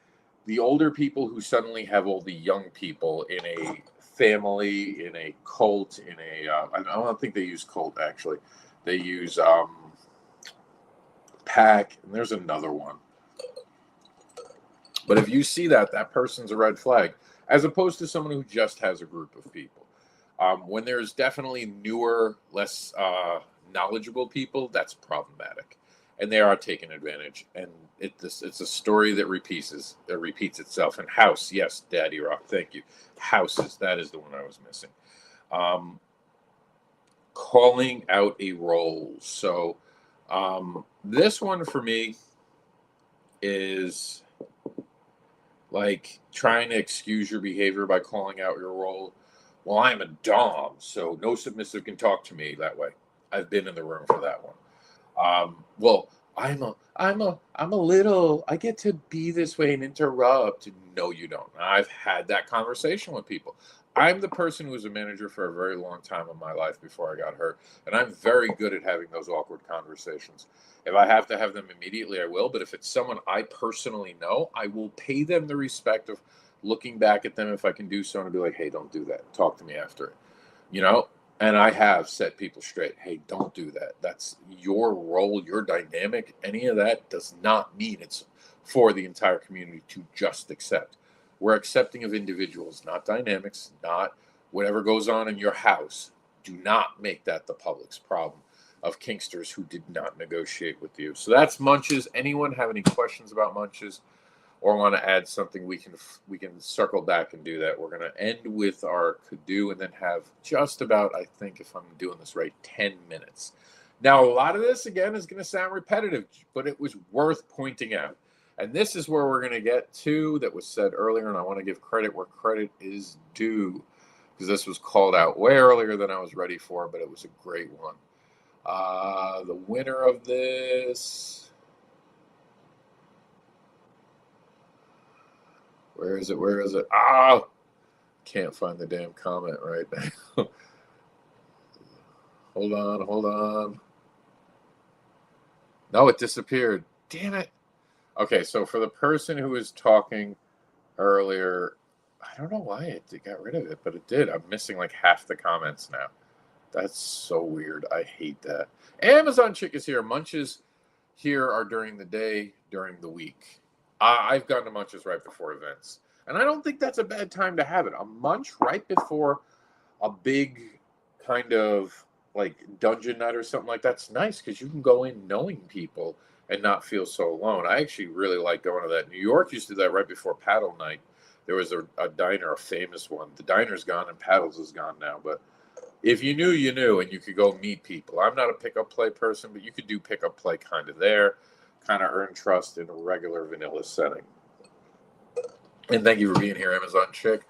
the older people who suddenly have all the young people in a family, in a cult, in a, I don't think they use cult, actually. They use pack, and there's another one. But if you see that, that person's a red flag, as opposed to someone who just has a group of people. When there's definitely newer, less knowledgeable people, that's problematic. And they are taking advantage. And it's a story that repeats itself. And house, yes, Daddy Rock, thank you. Houses, that is the one I was missing. Calling out a role. So this one for me is like trying to excuse your behavior by calling out your role. Well, I'm a dom, so no submissive can talk to me that way. I've been in the room for that one. Well, I'm a little, I get to be this way and interrupt. No, you don't. I've had that conversation with people. I'm the person who was a manager for a very long time in my life before I got hurt, and I'm very good at having those awkward conversations. If I have to have them immediately, I will, but if it's someone I personally know, I will pay them the respect of looking back at them if I can do so and be like, hey, don't do that. Talk to me after it. You know? And I have set people straight. Hey, don't do that. That's your role, your dynamic. Any of that does not mean it's for the entire community to just accept. We're accepting of individuals, not dynamics, not whatever goes on in your house. Do not make that the public's problem of kinksters who did not negotiate with you. So that's munches. Anyone have any questions about munches or want to add something? We can circle back and do that. We're going to end with our KEDU and then have just about, I think if I'm doing this right, 10 minutes. Now, a lot of this, again, is going to sound repetitive, but it was worth pointing out. And this is where we're going to get to that was said earlier, and I want to give credit where credit is due, because this was called out way earlier than I was ready for, but it was a great one. The winner of this, where is it? Ah, can't find the damn comment right now. Hold on. No, it disappeared. Damn it. Okay, so for the person who was talking earlier, I don't know why it got rid of it, but it did. I'm missing like half the comments now. That's so weird. I hate that. Amazon Chick is here. Munches here are during the day, during the week. I've gone to munches right before events. And I don't think that's a bad time to have it. A munch right before a big kind of like dungeon night or something like that's nice, because you can go in knowing people and not feel so alone. I actually really like going to that. New York used to do that right before paddle night. There was a diner, a famous one. The diner's gone and paddles is gone now, but if you knew, you knew, and you could go meet people. I'm not a pick-up play person, but you could do pick-up play kind of there, kind of earn trust in a regular vanilla setting. And thank you for being here, Amazon Chick.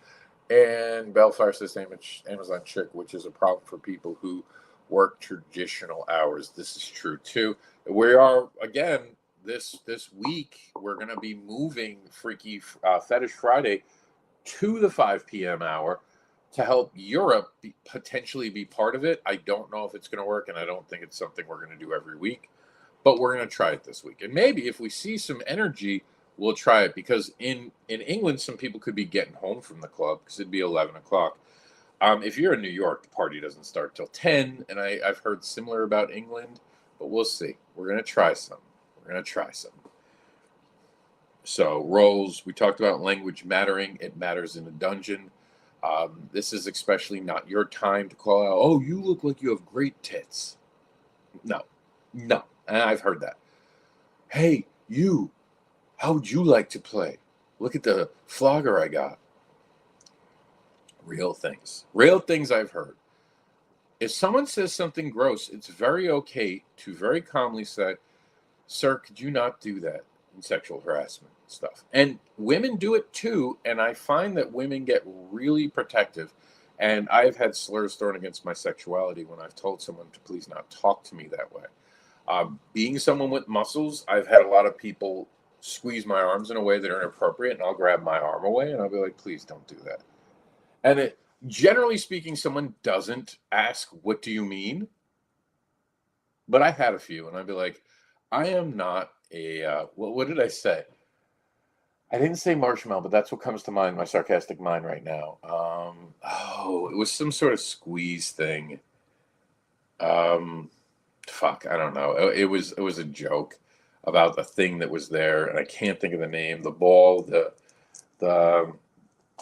And Bellfire says Amazon Chick, which is a problem for people who work traditional hours. This is true, too. We are, again, this week we're going to be moving Freaky Fetish Friday to the 5 p.m. hour to help Europe potentially be part of it. I don't know if it's going to work, and I don't think it's something we're going to do every week, but we're going to try it this week. And maybe if we see some energy, we'll try it, because in England, some people could be getting home from the club because it'd be 11 o'clock. If you're in New York, the party doesn't start till 10, and I've heard similar about England, but we'll see. We're going to try some. We're going to try some. So, roles, we talked about language mattering. It matters in a dungeon. This is especially not your time to call out, oh, you look like you have great tits. No. And I've heard that. Hey, you, how would you like to play? Look at the flogger I got. Real things I've heard. If someone says something gross, it's very okay to very calmly say, sir, could you not do that in sexual harassment stuff? And women do it too, and I find that women get really protective. And I've had slurs thrown against my sexuality when I've told someone to please not talk to me that way. Being someone with muscles, I've had a lot of people squeeze my arms in a way that are inappropriate, and I'll grab my arm away, and I'll be like, please don't do that. And generally speaking, someone doesn't ask, what do you mean? But I've had a few, and I'd be like, I am not a, what did I say? I didn't say marshmallow, but that's what comes to mind, my sarcastic mind right now. It was some sort of squeeze thing. Fuck, I don't know. It was a joke about the thing that was there, and I can't think of the name. The ball, the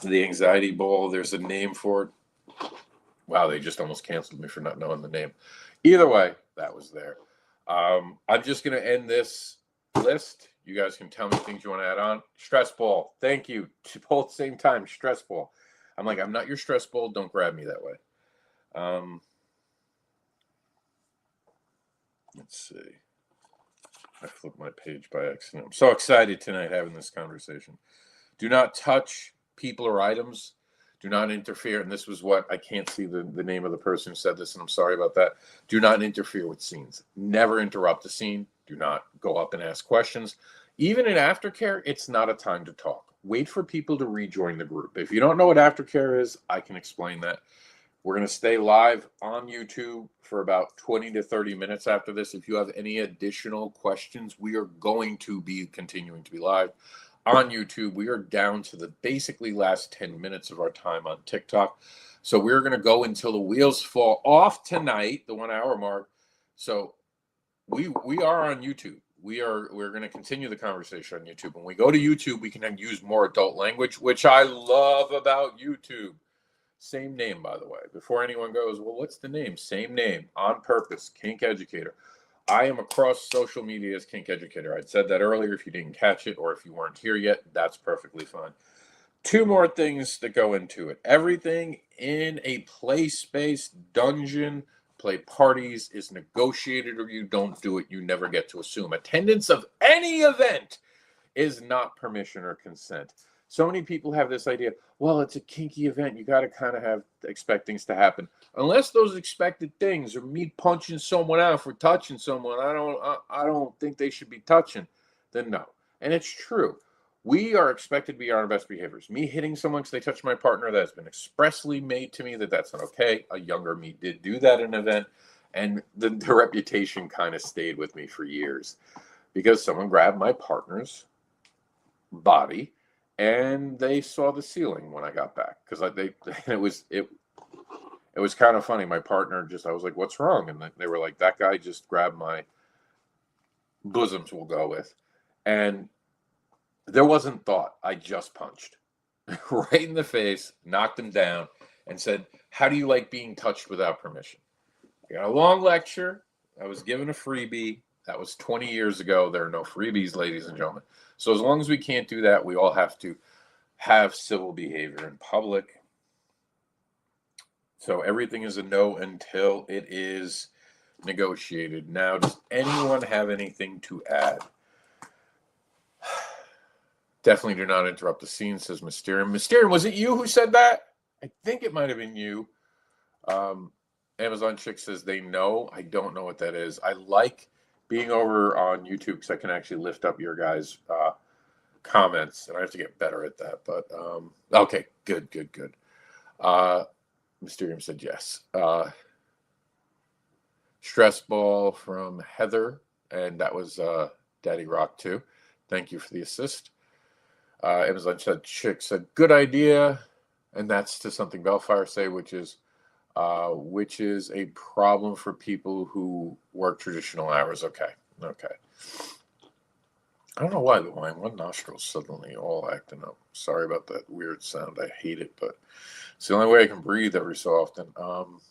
anxiety ball. There's a name for it. Wow, they just almost canceled me for not knowing the name. Either way, that was there. I'm just going to end this list. You guys can tell me things you want to add on. Stress ball. Thank you. Both at the same time. Stress ball. I'm like, I'm not your stress ball. Don't grab me that way. Let's see. I flipped my page by accident. I'm so excited tonight having this conversation. Do not touch people or items. Do not interfere. And this was what, I can't see the name of the person who said this, and I'm sorry about that. Do not interfere with scenes. Never interrupt the scene. Do not go up and ask questions. Even in aftercare, it's not a time to talk. Wait for people to rejoin the group. If you don't know what aftercare is, I can explain that. We're going to stay live on YouTube for about 20 to 30 minutes after this. If you have any additional questions, we are going to be continuing to be live on YouTube. We are down to the basically last 10 minutes of our time on TikTok. So we're going to go until the wheels fall off tonight, the 1 hour mark. So we are on YouTube. We're going to continue the conversation on YouTube. When we go to YouTube, we can use more adult language, which I love about YouTube. Same name, by the way. Before anyone goes, well, what's the name? Same name, on purpose, Kink Educator. I am across social media as Kink Educator. I'd said that earlier. If you didn't catch it, or if you weren't here yet, that's perfectly fine. 2 more things that go into it. Everything in a play space, dungeon, play parties is negotiated, or you don't do it. You never get to assume. Attendance of any event is not permission or consent. So many people have this idea, well, it's a kinky event. You got to kind of expect things to happen. Unless those expected things are me punching someone out for touching someone I don't think they should be touching, then no. And it's true. We are expected to be on our best behaviors. Me hitting someone because they touched my partner, that has been expressly made to me that that's not okay. A younger me did do that in an event, and the reputation kind of stayed with me for years because someone grabbed my partner's body and they saw the ceiling when I got back, because it was kind of funny. My partner I was like, what's wrong? And they were like, that guy just grabbed my bosoms, we'll go with. And there wasn't thought. I just punched right in the face, knocked him down, and said, how do you like being touched without permission? I got a long lecture. I was given a freebie. That was 20 years ago. There are no freebies, ladies and gentlemen. So as long as we can't do that, we all have to have civil behavior in public. So everything is a no until it is negotiated. Now, does anyone have anything to add? Definitely do not interrupt the scene, says Mysterium. Mysterium, was it you who said that? I think it might have been you. Amazon Chick says they know. I don't know what that is. I like being over on YouTube, because I can actually lift up your guys' comments, and I have to get better at that. But okay, good. Mysterium said yes. Stress ball from Heather, and that was Daddy Rock too. Thank you for the assist. Amazon said Chick said good idea, and that's to something Bellfire say, which is a problem for people who work traditional hours. Okay. I don't know why my one nostril's suddenly all acting up. Sorry about that weird sound. I hate it, but it's the only way I can breathe every so often.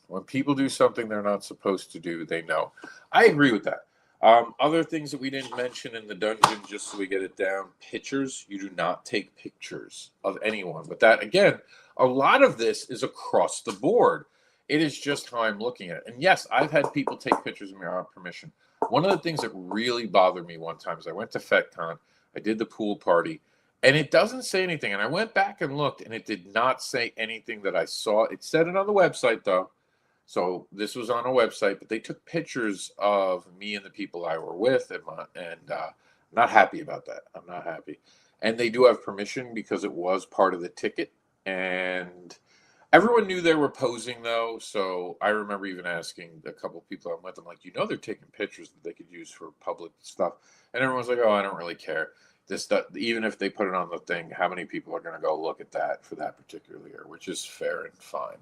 When people do something they're not supposed to do, they know. I agree with that. Other things that we didn't mention in the dungeon, just so we get it down, pictures. You do not take pictures of anyone. But that, again, a lot of this is across the board. It is just how I'm looking at it. And yes, I've had people take pictures of me without permission. One of the things that really bothered me one time is I went to FetCon, I did the pool party, and it doesn't say anything. And I went back and looked, and it did not say anything that I saw. It said it on the website, though. So this was on a website, but they took pictures of me and the people I were with, and I'm not happy about that. I'm not happy. And they do have permission because it was part of the ticket. And everyone knew they were posing, though. So I remember even asking a couple of people I'm with, I'm like, they're taking pictures that they could use for public stuff. And everyone's like, oh, I don't really care. This stuff, even if they put it on the thing, how many people are going to go look at that for that particular year, which is fair and fine.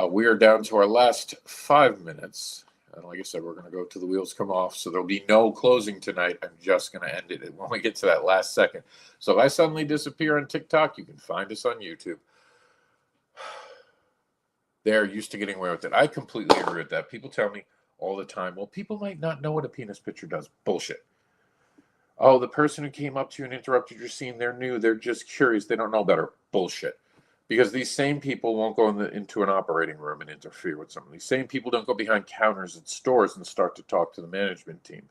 We are down to our last 5 minutes. And like I said, we're going to go till the wheels come off. So there'll be no closing tonight. I'm just going to end it when we get to that last second. So if I suddenly disappear on TikTok, you can find us on YouTube. They're used to getting away with it. I completely agree with that. People tell me all the time, well, people might not know what a penis picture does. Bullshit. Oh, the person who came up to you and interrupted your scene, they're new. They're just curious. They don't know better. Bullshit. Because these same people won't go into an operating room and interfere with someone. These same people don't go behind counters at stores and start to talk to the management team.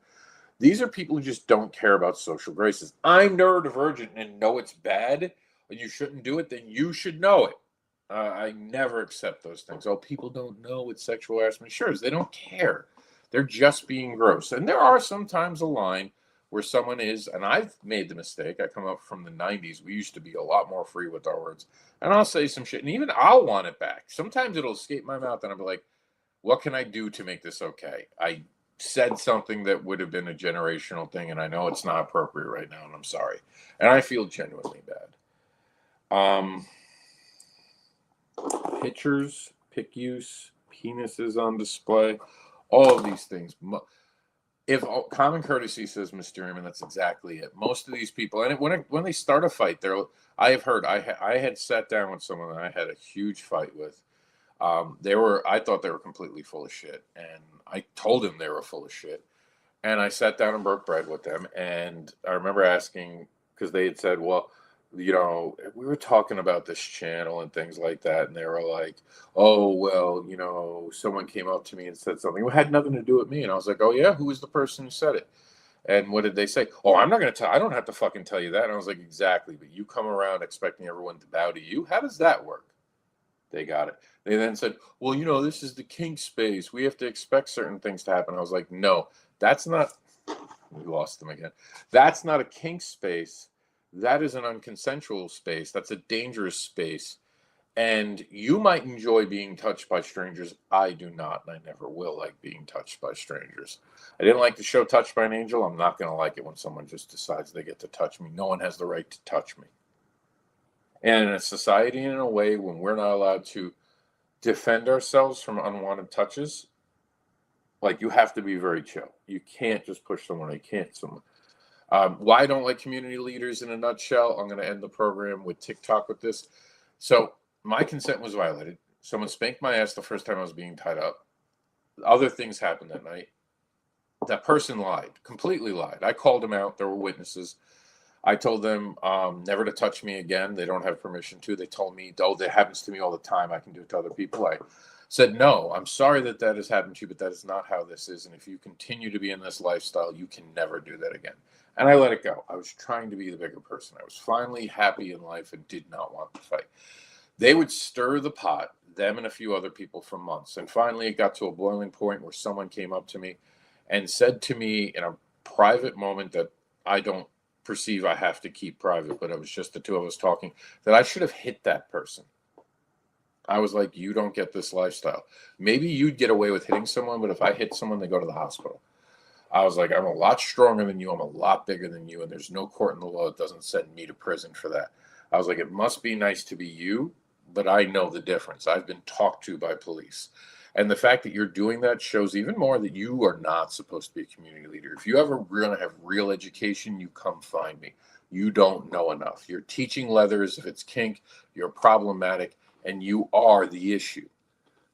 These are people who just don't care about social graces. I'm neurodivergent and know it's bad and you shouldn't do it, then you should know it. I never accept those things. Oh, people don't know it's sexual harassment. Sure, they don't care. They're just being gross. And there are sometimes a line where someone is, and I've made the mistake. I come up from the 90s. We used to be a lot more free with our words. And I'll say some shit, and even I'll want it back. Sometimes it'll escape my mouth, and I'll be like, what can I do to make this okay? I said something that would have been a generational thing, and I know it's not appropriate right now, and I'm sorry. And I feel genuinely bad. Pictures, pic use, penises on display, all of these things. If common courtesy says Mysterium, and that's exactly it. Most of these people, and when they start a fight, I have heard. I had sat down with someone that I had a huge fight with. I thought they were completely full of shit, and I told them they were full of shit. And I sat down and broke bread with them, and I remember asking, because they had said, well, we were talking about this channel and things like that, and they were like, oh, well, someone came up to me and said something. It had nothing to do with me. And I was like, oh, yeah, who was the person who said it? And what did they say? Oh, I'm not going to tell. I don't have to fucking tell you that. And I was like, exactly. But you come around expecting everyone to bow to you. How does that work? They got it. They then said, well, this is the kink space. We have to expect certain things to happen. I was like, no, that's not. We lost them again. That's not a kink space. That is an unconsensual space. That's a dangerous space. And you might enjoy being touched by strangers. I do not, and I never will like being touched by strangers. I didn't like the show Touched by an Angel. I'm not going to like it when someone just decides they get to touch me. No one has the right to touch me. And in a society, in a way, when we're not allowed to defend ourselves from unwanted touches, like, you have to be very chill. You can't just push someone. You can't someone. Why I don't like community leaders in a nutshell. I'm going to end the program with TikTok with this. So my consent was violated. Someone spanked my ass the first time I was being tied up. Other things happened that night. That person lied, completely lied. I called them out. There were witnesses. I told them never to touch me again. They don't have permission to. They told me, oh, that happens to me all the time. I can do it to other people. I said, no, I'm sorry that has happened to you, but that is not how this is. And if you continue to be in this lifestyle, you can never do that again. And I let it go. I was trying to be the bigger person. I was finally happy in life and did not want to fight. They would stir the pot, them and a few other people, for months. And finally, it got to a boiling point where someone came up to me and said to me in a private moment that I don't perceive I have to keep private, but it was just the two of us talking, that I should have hit that person. I was like, you don't get this lifestyle. Maybe you'd get away with hitting someone, but if I hit someone, they go to the hospital. I was like, I'm a lot stronger than you. I'm a lot bigger than you. And there's no court in the law that doesn't send me to prison for that. I was like, it must be nice to be you, but I know the difference. I've been talked to by police. And the fact that you're doing that shows even more that you are not supposed to be a community leader. If you ever going to have real education, you come find me. You don't know enough. You're teaching leathers. If it's kink, you're problematic, and you are the issue.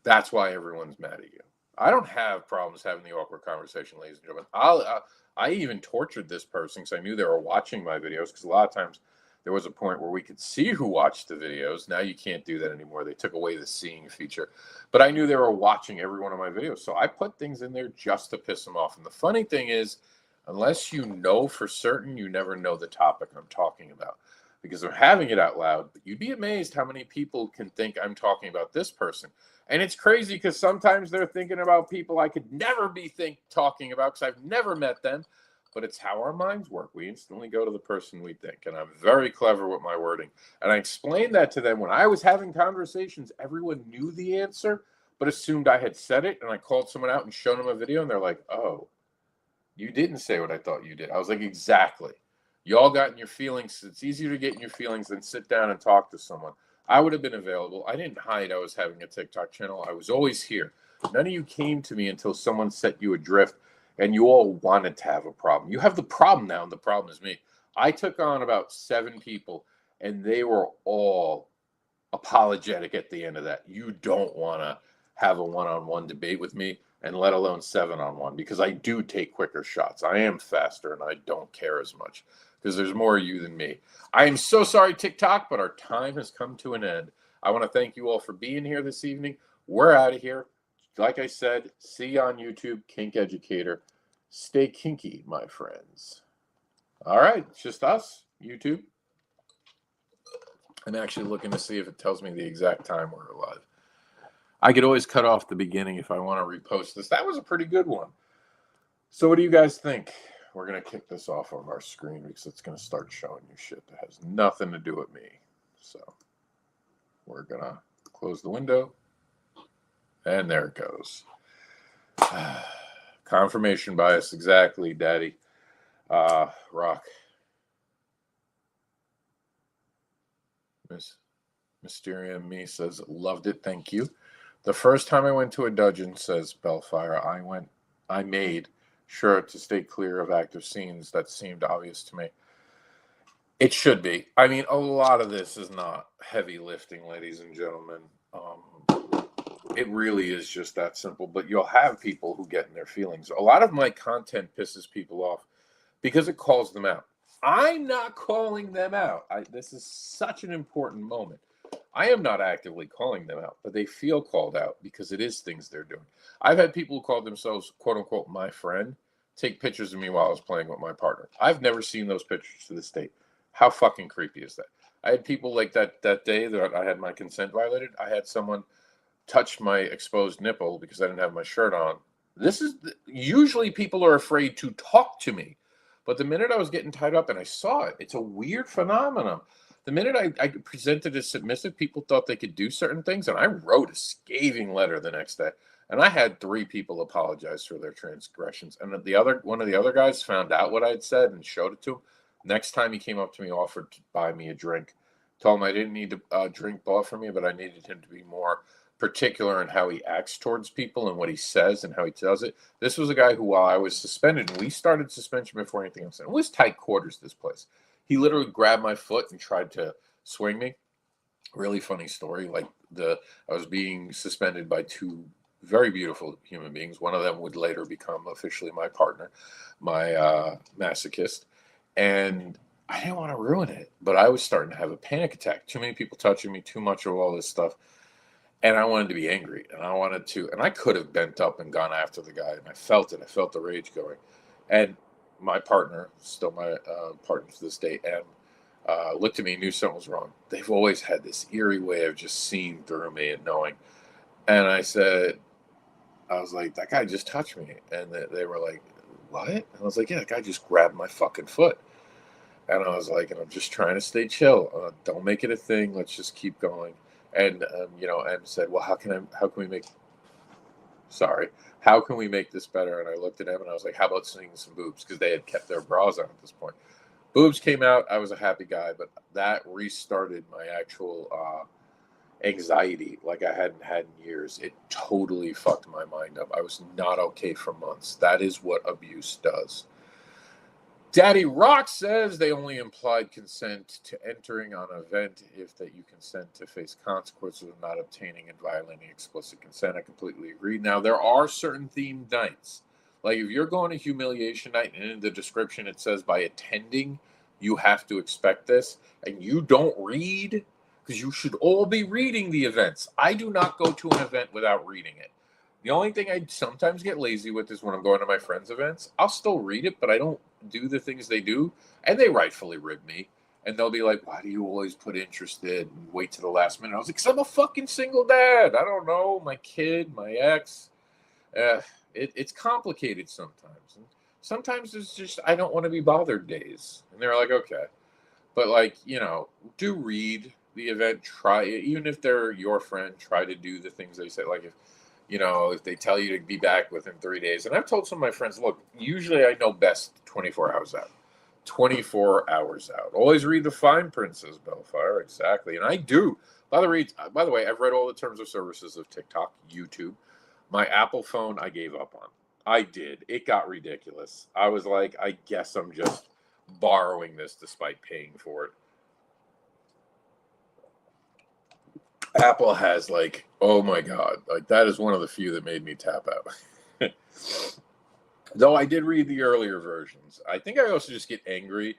That's why everyone's mad at you. I don't have problems having the awkward conversation, ladies and gentlemen. I even tortured this person because I knew they were watching my videos, because a lot of times there was a point where we could see who watched the videos. Now you can't do that anymore. They took away the seeing feature. But I knew they were watching every one of my videos. So I put things in there just to piss them off. And the funny thing is, unless you know for certain, you never know the topic I'm talking about, because I'm having it out loud. But you'd be amazed how many people can think I'm talking about this person. And it's crazy because sometimes they're thinking about people I could never be talking about because I've never met them. But it's how our minds work. We instantly go to the person we think. And I'm very clever with my wording. And I explained that to them when I was having conversations. Everyone knew the answer, but assumed I had said it. And I called someone out and showed them a video. And they're like, oh, you didn't say what I thought you did. I was like, exactly. Y'all got in your feelings. It's easier to get in your feelings than sit down and talk to someone. I would have been available. I didn't hide I was having a TikTok channel. I was always here. None of you came to me until someone set you adrift, and you all wanted to have a problem. You have the problem now, and the problem is me. I took on about 7 people, and they were all apologetic at the end of that. You don't want to have a one-on-one debate with me, and let alone 7-on-1, because I do take quicker shots. I am faster, and I don't care as much, because there's more of you than me. I am so sorry, TikTok, but our time has come to an end. I want to thank you all for being here this evening. We're out of here. Like I said, see you on YouTube, Kink Educator. Stay kinky, my friends. All right, it's just us, YouTube. I'm actually looking to see if it tells me the exact time we're live. I could always cut off the beginning if I want to repost this. That was a pretty good one. So what do you guys think? We're going to kick this off of our screen because it's going to start showing you shit that has nothing to do with me. So we're going to close the window. And there it goes. Confirmation bias. Exactly, Daddy. Rock. Miss Mysterium Me says, loved it. Thank you. The first time I went to a dungeon, says Bellfire, I made sure to stay clear of active scenes that seemed obvious to me. It should be. I mean, a lot of this is not heavy lifting, ladies and gentlemen. It really is just that simple. But you'll have people who get in their feelings. A lot of my content pisses people off because it calls them out. I'm not calling them out. This is such an important moment. I am not actively calling them out, but they feel called out because it is things they're doing. I've had people who call themselves, quote unquote, my friend, take pictures of me while I was playing with my partner. I've never seen those pictures to this date. How fucking creepy is that? I had people like that day that I had my consent violated. I had someone touch my exposed nipple because I didn't have my shirt on. Usually people are afraid to talk to me. But the minute I was getting tied up and I saw it, it's a weird phenomenon. The minute I presented as submissive, people thought they could do certain things, and I wrote a scathing letter the next day. And I had 3 people apologize for their transgressions. And one of the other guys found out what I had said and showed it to him. Next time he came up to me, offered to buy me a drink. Told him I didn't need a drink bought for me, but I needed him to be more particular in how he acts towards people and what he says and how he does it. This was a guy who, while I was suspended, and we started suspension before anything else, and it was tight quarters, this place. He literally grabbed my foot and tried to swing me. Really funny story. I was being suspended by 2 very beautiful human beings. One of them would later become officially my partner, my masochist. And I didn't want to ruin it, but I was starting to have a panic attack. Too many people touching me, too much of all this stuff. And I wanted to be angry, and I could have bent up and gone after the guy, and I felt it. I felt the rage going. And my partner, still my partner to this day, M, looked at me and knew something was wrong. They've always had this eerie way of just seeing through me and knowing. And I said, I was like, that guy just touched me. And they were like, what? And I was like, yeah, that guy just grabbed my fucking foot. And I was like, and I'm just trying to stay chill. Don't make it a thing. Let's just keep going. And, and said, well, how can we make, sorry, how can we make this better? And I looked at him and I was like, how about seeing some boobs? Because they had kept their bras on at this point. Boobs came out. I was a happy guy, but that restarted my actual anxiety like I hadn't had in years. It totally fucked my mind up. I was not okay for months. That is what abuse does. Daddy Rock says they only implied consent to entering on an event if that you consent to face consequences of not obtaining and violating explicit consent. I completely agree. Now, there are certain themed nights. Like if you're going to humiliation night and in the description it says by attending, you have to expect this, and you don't read, because you should all be reading the events. I do not go to an event without reading it. The only thing I sometimes get lazy with is when I'm going to my friends' events. I'll still read it, but I don't do the things they do, and they rightfully rib me. And they'll be like, why do you always put interested and wait to the last minute? I was like, because I'm a fucking single dad. I don't know, my kid, my ex. It's complicated sometimes. And sometimes it's just, I don't want to be bothered days. And they're like, okay. But like, do read the event, try it. Even if they're your friend, try to do the things they say. Like if they tell you to be back within 3 days. And I've told some of my friends, look, usually I know best 24 hours out. 24 hours out. Always read the fine print, says Bellfire. Exactly. And I do. By the way, I've read all the terms of services of TikTok, YouTube. My Apple phone, I gave up on. I did. It got ridiculous. I was like, I guess I'm just borrowing this despite paying for it. Apple has like, oh my God, like that is one of the few that made me tap out. Though I did read the earlier versions. I think I also just get angry.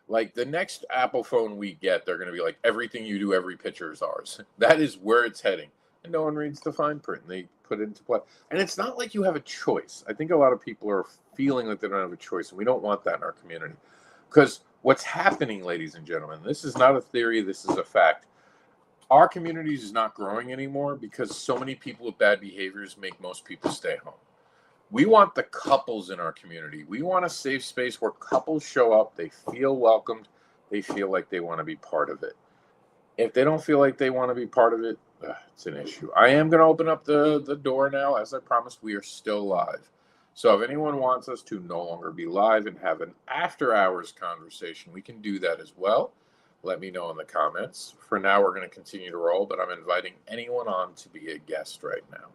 Like the next Apple phone we get, they're going to be like, everything you do, every picture is ours. That is where it's heading. And no one reads the fine print. And they put it into play. And it's not like you have a choice. I think a lot of people are feeling like they don't have a choice. And we don't want that in our community. Because what's happening, ladies and gentlemen, this is not a theory. This is a fact. Our community is not growing anymore because so many people with bad behaviors make most people stay home. We want the couples in our community. We want a safe space where couples show up, they feel welcomed, they feel like they want to be part of it. If they don't feel like they want to be part of it, it's an issue. I am going to open up the door now. As I promised, we are still live. So if anyone wants us to no longer be live and have an after-hours conversation, we can do that as well. Let me know in the comments. For now, we're going to continue to roll, but I'm inviting anyone on to be a guest right now.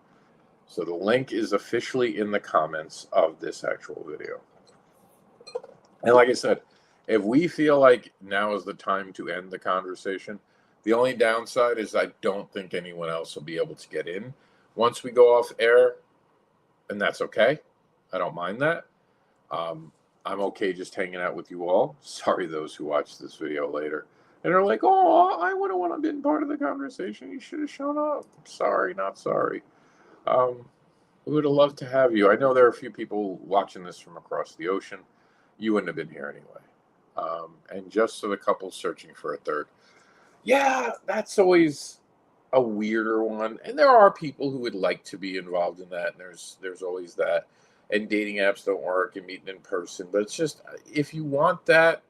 So the link is officially in the comments of this actual video. And like I said, if we feel like now is the time to end the conversation, the only downside is I don't think anyone else will be able to get in once we go off air, and that's okay. I don't mind that. I'm okay just hanging out with you all. Sorry, those who watch this video later. And they're like, oh, I would have been part of the conversation. You should have shown up. Sorry, not sorry. We would have loved to have you. I know there are a few people watching this from across the ocean. You wouldn't have been here anyway. And just so the couple's searching for a third. Yeah, that's always a weirder one. And there are people who would like to be involved in that. And there's always that. And dating apps don't work and meeting in person. But it's just, if you want that,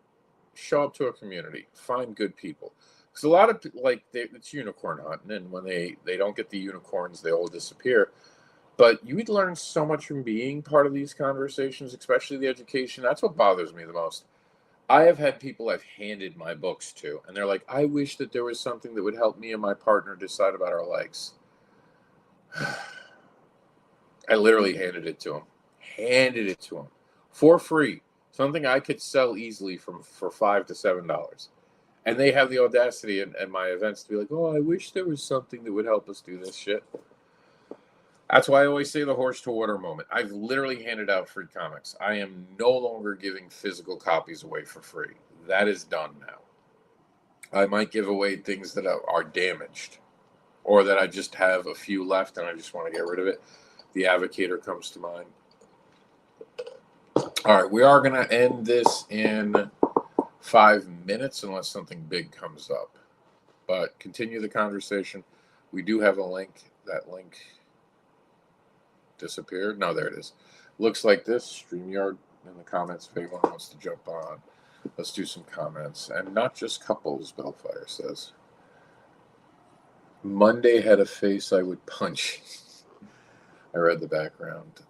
show up to a community. Find good people. Because a lot of, it's unicorn hunting. And when they don't get the unicorns, they all disappear. But you would learn so much from being part of these conversations, especially the education. That's what bothers me the most. I have had people I've handed my books to, and they're like, I wish that there was something that would help me and my partner decide about our likes. I literally handed it to them. For free. Something I could sell easily for $5 to $7. And they have the audacity at my events to be like, oh, I wish there was something that would help us do this shit. That's why I always say the horse to water moment. I've literally handed out free comics. I am no longer giving physical copies away for free. That is done now. I might give away things that are damaged, or that I just have a few left and I just want to get rid of it. The Advocator comes to mind. All right, we are going to end this in 5 minutes unless something big comes up. But continue the conversation. We do have a link. That link disappear? No, there it is. Looks like this. StreamYard in the comments if anyone wants to jump on. Let's do some comments. And not just couples, Bellfire says. Monday had a face I would punch. I read the background.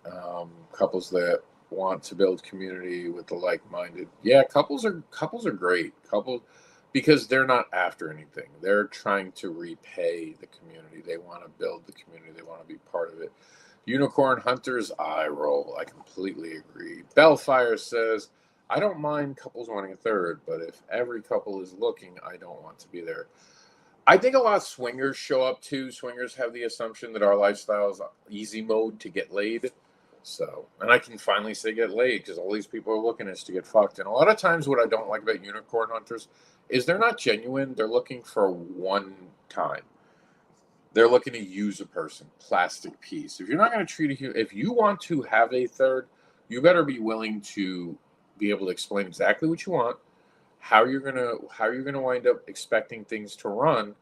Couples that want to build community with the like-minded. Yeah, couples are great. Because they're not after anything. They're trying to repay the community. They want to build the community. They want to be part of it. Unicorn Hunters, eye roll. I completely agree. Bellfire says, I don't mind couples wanting a third, but if every couple is looking, I don't want to be there. I think a lot of swingers show up too. Swingers have the assumption that our lifestyle is easy mode to get laid. So, and I can finally say get laid because all these people are looking is to get fucked. And a lot of times what I don't like about unicorn hunters is they're not genuine. They're looking for one time. They're looking to use a person, plastic piece. If you're not going to treat if you want to have a third, you better be willing to be able to explain exactly what you want, how you're gonna wind up expecting things to run,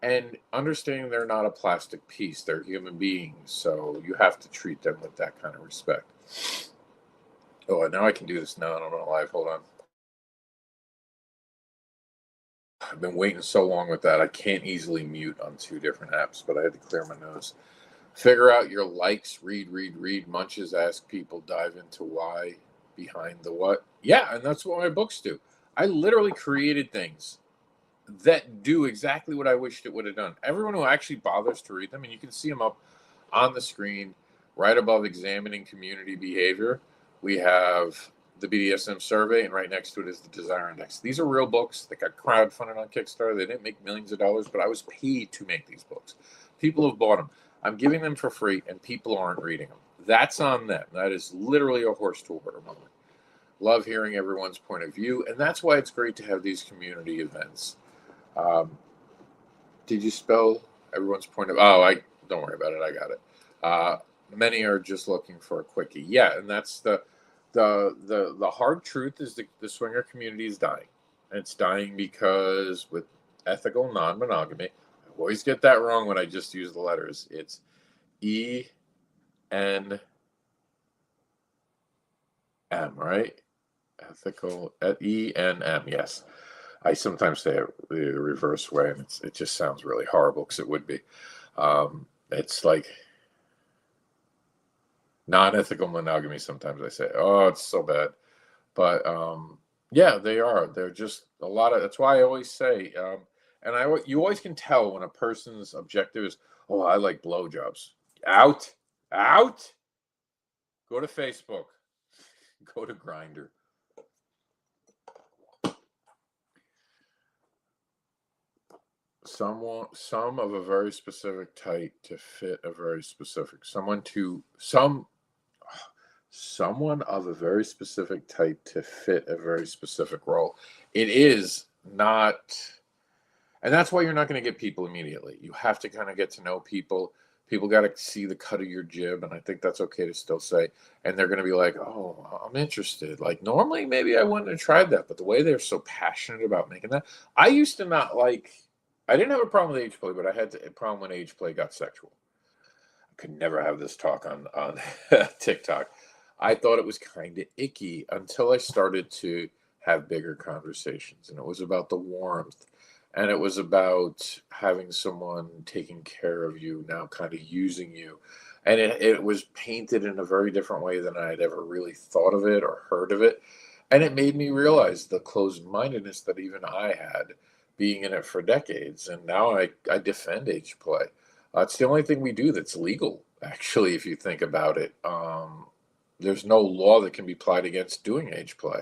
and understanding they're not a plastic piece. They're human beings, so you have to treat them with that kind of respect. Oh, now I can do this now. I don't know live. Hold on. I've been waiting so long with that. I can't easily mute on 2 different apps, but I had to clear my nose. Figure out your likes, read. Munches, ask people, dive into why behind the what. Yeah, and that's what my books do. I literally created things that do exactly what I wished it would have done. Everyone who actually bothers to read them, and you can see them up on the screen right above examining community behavior, we have the BDSM survey, and right next to it is the Desire Index. These are real books that got crowdfunded on Kickstarter. They didn't make millions of dollars, but I was paid to make these books. People have bought them. I'm giving them for free, and people aren't reading them. That's on them. That is literally a horse to water moment. Love hearing everyone's point of view, and that's why it's great to have these community events. Did you spell everyone's point of? Oh, don't worry about it. I got it. Many are just looking for a quickie. Yeah, and that's the hard truth is the swinger community is dying. And it's dying because with ethical non-monogamy, I always get that wrong when I just use the letters. It's ENM, right? Ethical ENM, yes. I sometimes say it the reverse way, and it just sounds really horrible because it would be. It's like non-ethical monogamy. Sometimes I say, oh, it's so bad. But yeah, they are. They're just a lot of. That's why I always say, and you always can tell when a person's objective is, oh, I like blowjobs. Out. Go to Facebook. Go to Grindr. Some of a very specific type to fit a very specific someone of a very specific type to fit a very specific role. It is not, and that's why you're not going to get people immediately. You have to kind of get to know people. People got to see the cut of your jib, and I think that's okay to still say. And they're going to be like, oh, I'm interested. Like, normally, maybe I wouldn't have tried that, but the way they're so passionate about making that, I used to not like. I didn't have a problem with age play, but I had a problem when age play got sexual. I could never have this talk on TikTok. I thought it was kind of icky until I started to have bigger conversations. And it was about the warmth. And it was about having someone taking care of you, now kind of using you. And it was painted in a very different way than I had ever really thought of it or heard of it. And it made me realize the closed-mindedness that even I had, being in it for decades, and now I defend age play. It's the only thing we do that's legal, actually, if you think about it. There's no law that can be applied against doing age play.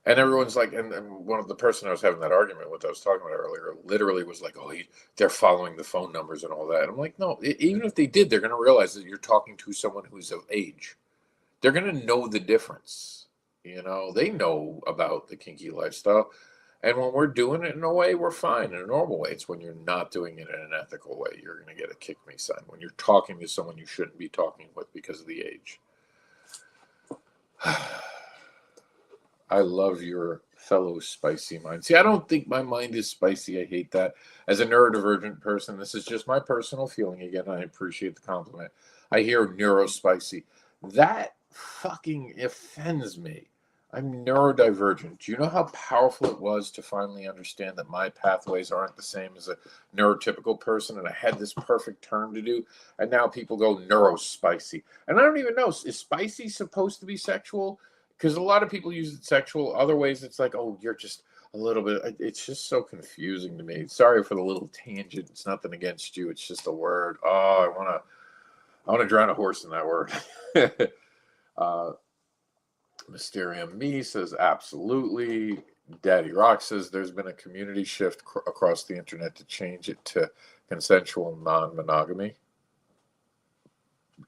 And everyone's like, and one of the person I was having that argument with, I was talking about earlier, literally was like, oh, they're following the phone numbers and all that. I'm like, no, even if they did, they're going to realize that you're talking to someone who's of age. They're going to know the difference. They know about the kinky lifestyle. And when we're doing it in a way, we're fine. In a normal way, it's when you're not doing it in an ethical way, you're going to get a kick me sign. When you're talking to someone you shouldn't be talking with because of the age. I love your fellow spicy mind. See, I don't think my mind is spicy. I hate that. As a neurodivergent person, this is just my personal feeling. Again, I appreciate the compliment. I hear neurospicy. That fucking offends me. I'm neurodivergent. Do you know how powerful it was to finally understand that my pathways aren't the same as a neurotypical person, and I had this perfect term to do, and now people go neurospicy. And I don't even know, is spicy supposed to be sexual? Because a lot of people use it sexual. Other ways it's like, oh, you're just a little bit. It's just so confusing to me. Sorry for the little tangent. It's nothing against you. It's just a word. Oh, I want to drown a horse in that word. Mysterium Me says, absolutely. Daddy Rock says there's been a community shift across the internet to change it to consensual non-monogamy.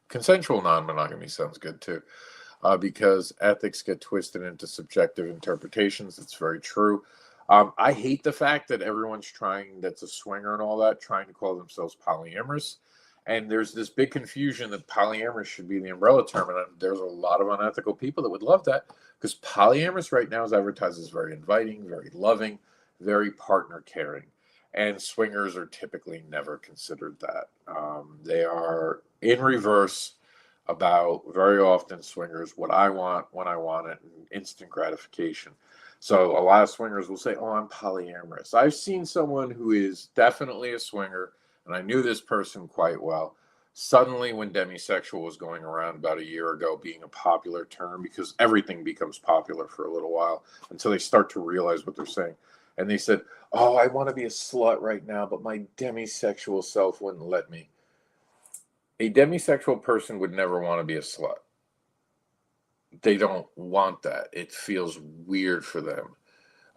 Consensual non-monogamy sounds good too, because ethics get twisted into subjective interpretations. It's very true. I hate the fact that everyone's that's a swinger and all that, trying to call themselves polyamorous. And there's this big confusion that polyamorous should be the umbrella term. And there's a lot of unethical people that would love that, because polyamorous right now is advertised as very inviting, very loving, very partner caring. And swingers are typically never considered that. They are in reverse about, very often, swingers, what I want, when I want it, and instant gratification. So a lot of swingers will say, oh, I'm polyamorous. I've seen someone who is definitely a swinger, and I knew this person quite well. Suddenly, when demisexual was going around about a year ago, being a popular term, because everything becomes popular for a little while until they start to realize what they're saying. And they said, oh, I want to be a slut right now, but my demisexual self wouldn't let me. A demisexual person would never want to be a slut. They don't want that. It feels weird for them.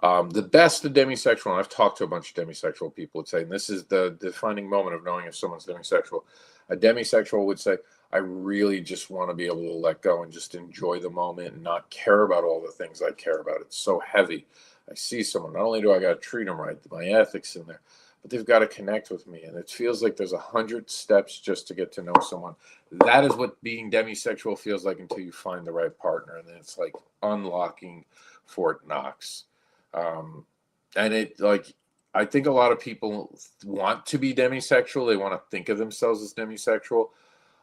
The best of demisexual, and I've talked to a bunch of demisexual people, would say, and this is the defining moment of knowing if someone's demisexual. A demisexual would say, I really just want to be able to let go and just enjoy the moment and not care about all the things I care about. It's so heavy. I see someone, not only do I got to treat them right, my ethics in there, but they've got to connect with me. And it feels like there's 100 steps just to get to know someone. That is what being demisexual feels like until you find the right partner. And then it's like unlocking Fort Knox. And it, like, I think a lot of people want to be demisexual. They want to think of themselves as demisexual.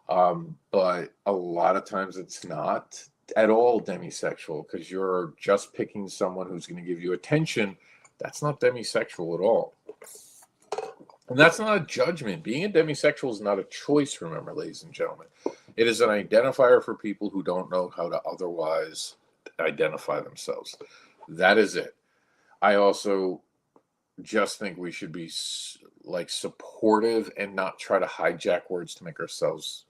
But a lot of times it's not at all demisexual, because you're just picking someone who's going to give you attention. That's not demisexual at all. And that's not a judgment. Being a demisexual is not a choice, remember, ladies and gentlemen. It is an identifier for people who don't know how to otherwise identify themselves. That is it. I also just think we should be like supportive and not try to hijack words to make ourselves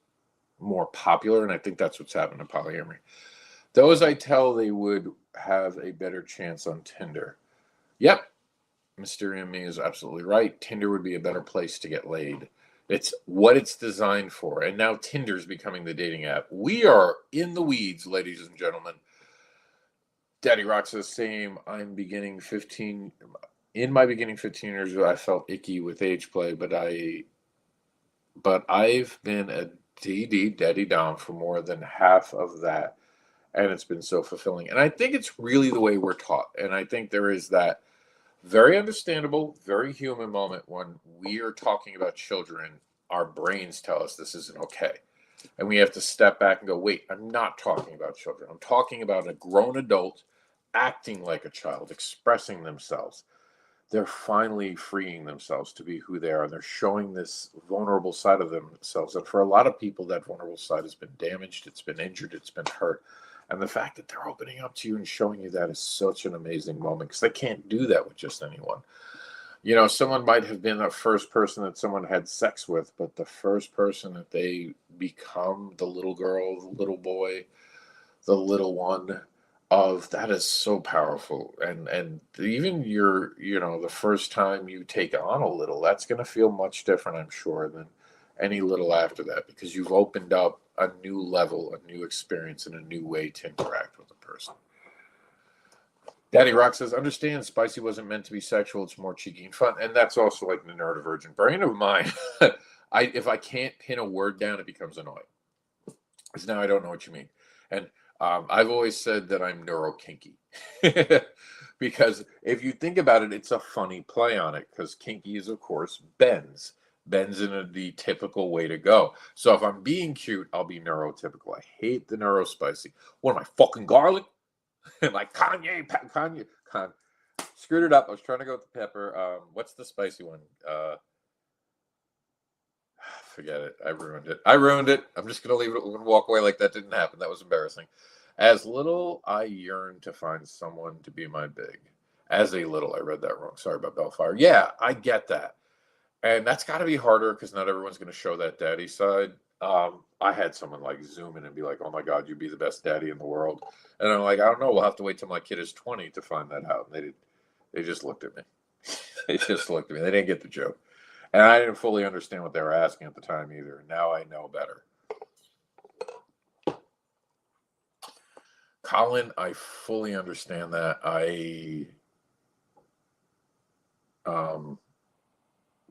more popular. And I think that's what's happened to polyamory. Those I tell they would have a better chance on Tinder. Yep. Mysterium Me is absolutely right. Tinder would be a better place to get laid. It's what it's designed for. And now Tinder's becoming the dating app. We are in the weeds, ladies and gentlemen. Daddy Rock says, same. In my beginning 15 years ago, I felt icky with age play, but I've been a daddy dom for more than half of that, and it's been so fulfilling. And I think it's really the way we're taught. And I think there is that very understandable, very human moment when we are talking about children, our brains tell us this isn't okay. And we have to step back and go, wait, I'm not talking about children. I'm talking about a grown adult acting like a child, expressing themselves. They're finally freeing themselves to be who they are. And they're showing this vulnerable side of themselves. And for a lot of people, that vulnerable side has been damaged. It's been injured. It's been hurt. And the fact that they're opening up to you and showing you that is such an amazing moment, because they can't do that with just anyone. You know, someone might have been the first person that someone had sex with, but the first person that they become, the little girl, the little boy, the little one, of that is so powerful. And even the first time you take on a little, that's going to feel much different, I'm sure, than any little after that, because you've opened up a new level, a new experience, and a new way to interact with a person. Daddy Rock says, understand spicy wasn't meant to be sexual. It's more cheeky and fun. And that's also like the neurodivergent brain of mine. If I can't pin a word down, it becomes annoying. Because now I don't know what you mean. And I've always said that I'm neuro-kinky. Because if you think about it, it's a funny play on it. Because kinky is, of course, bends. bends into the typical way to go. So if I'm being cute, I'll be neurotypical. I hate the neurospicy. What am I, fucking garlic? Like Kanye. Screwed it up. I was trying to go with the pepper. What's the spicy one? Forget it. I ruined it. I'm just going to leave it. I'm going to walk away like that didn't happen. That was embarrassing. As little, I yearn to find someone to be my big. As a little, I read that wrong. Sorry about Bellfire. Yeah, I get that. And that's got to be harder because not everyone's going to show that daddy side. I had someone like zoom in and be like, "Oh my God, you'd be the best daddy in the world," and I'm like, "I don't know. We'll have to wait till my kid is 20 to find that out." And they did. They just looked at me. They just looked at me. They didn't get the joke, and I didn't fully understand what they were asking at the time either. Now I know better. Colin, I fully understand that.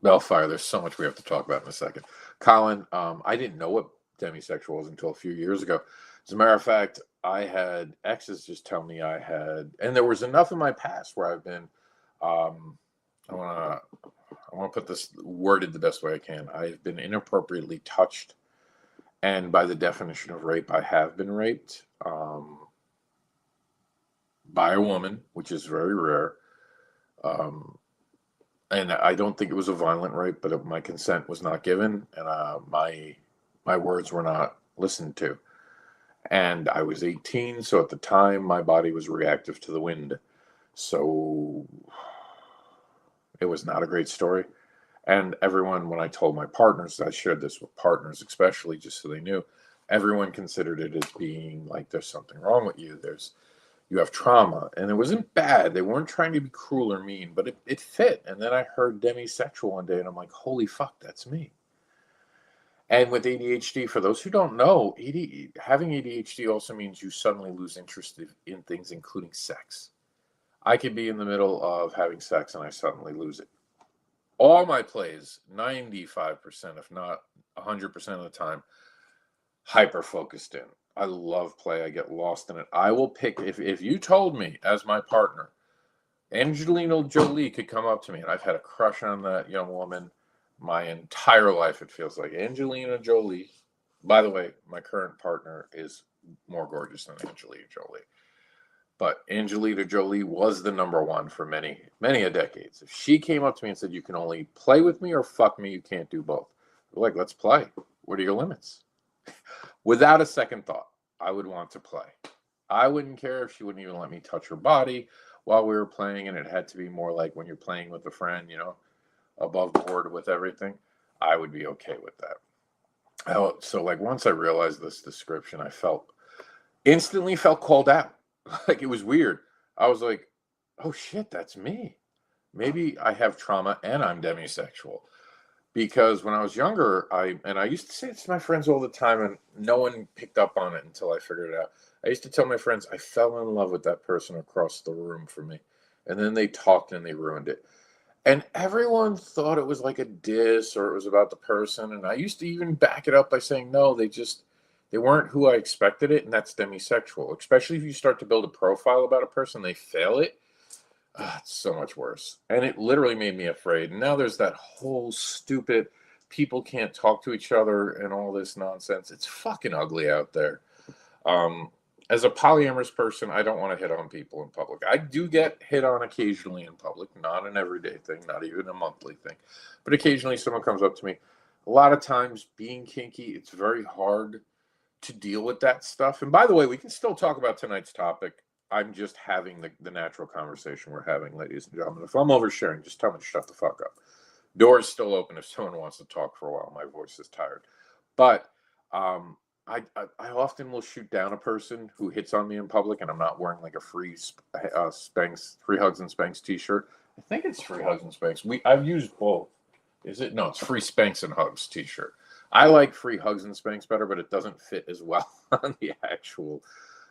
Bellfire, there's so much we have to talk about in a second. Colin, I didn't know what demisexual was until a few years ago. As a matter of fact, I had exes just tell me I had, and there was enough in my past where I've been, I want to put this worded the best way I can. I've been inappropriately touched, and by the definition of rape, I have been raped by a woman, which is very rare. And I don't think it was a violent rape, but my consent was not given, and my words were not listened to. And I was 18, so at the time, my body was reactive to the wind. So it was not a great story. And everyone, when I told my partners, I shared this with partners especially, just so they knew, everyone considered it as being like, there's something wrong with you. You have trauma. And it wasn't bad. They weren't trying to be cruel or mean, but it fit. And then I heard demisexual one day, and I'm like, holy fuck, that's me. And with ADHD, for those who don't know, having ADHD also means you suddenly lose interest in things, including sex. I could be in the middle of having sex, and I suddenly lose it. All my plays, 95%, if not 100% of the time, hyper-focused in. I love play. I get lost in it. I will pick, if you told me as my partner, Angelina Jolie could come up to me, and I've had a crush on that young woman my entire life, it feels like. Angelina Jolie, by the way, my current partner is more gorgeous than Angelina Jolie. But Angelina Jolie was the number one for many, many a decades. If she came up to me and said, you can only play with me or fuck me, you can't do both. I'm like, let's play. What are your limits? Without a second thought, I would want to play. I wouldn't care if she wouldn't even let me touch her body while we were playing, and it had to be more like when you're playing with a friend, above board with everything. I would be okay with that. So like once I realized this description, I instantly felt called out. Like it was weird. I was like, oh shit, that's me. Maybe I have trauma and I'm demisexual. Because when I was younger, I used to say it to my friends all the time, and no one picked up on it until I figured it out. I used to tell my friends I fell in love with that person across the room from me. And then they talked and they ruined it. And everyone thought it was like a diss or it was about the person. And I used to even back it up by saying, no, they weren't who I expected it. And that's demisexual. Especially if you start to build a profile about a person, they fail it. It's so much worse. And it literally made me afraid. And now there's that whole stupid people can't talk to each other and all this nonsense. It's fucking ugly out there. As a polyamorous person, I don't want to hit on people in public. I do get hit on occasionally in public, not an everyday thing, not even a monthly thing. But occasionally someone comes up to me. A lot of times being kinky, it's very hard to deal with that stuff. And by the way, we can still talk about tonight's topic. I'm just having the natural conversation we're having, ladies and gentlemen. If I'm oversharing, just tell me to shut the fuck up. Door's still open if someone wants to talk for a while. My voice is tired. But I often will shoot down a person who hits on me in public, and I'm not wearing like a free Spanx, free hugs and Spanx t-shirt. I think it's free hugs and Spanx. I've used both. Is it? No, it's free Spanx and hugs t-shirt. I like free hugs and Spanx better, but it doesn't fit as well on the actual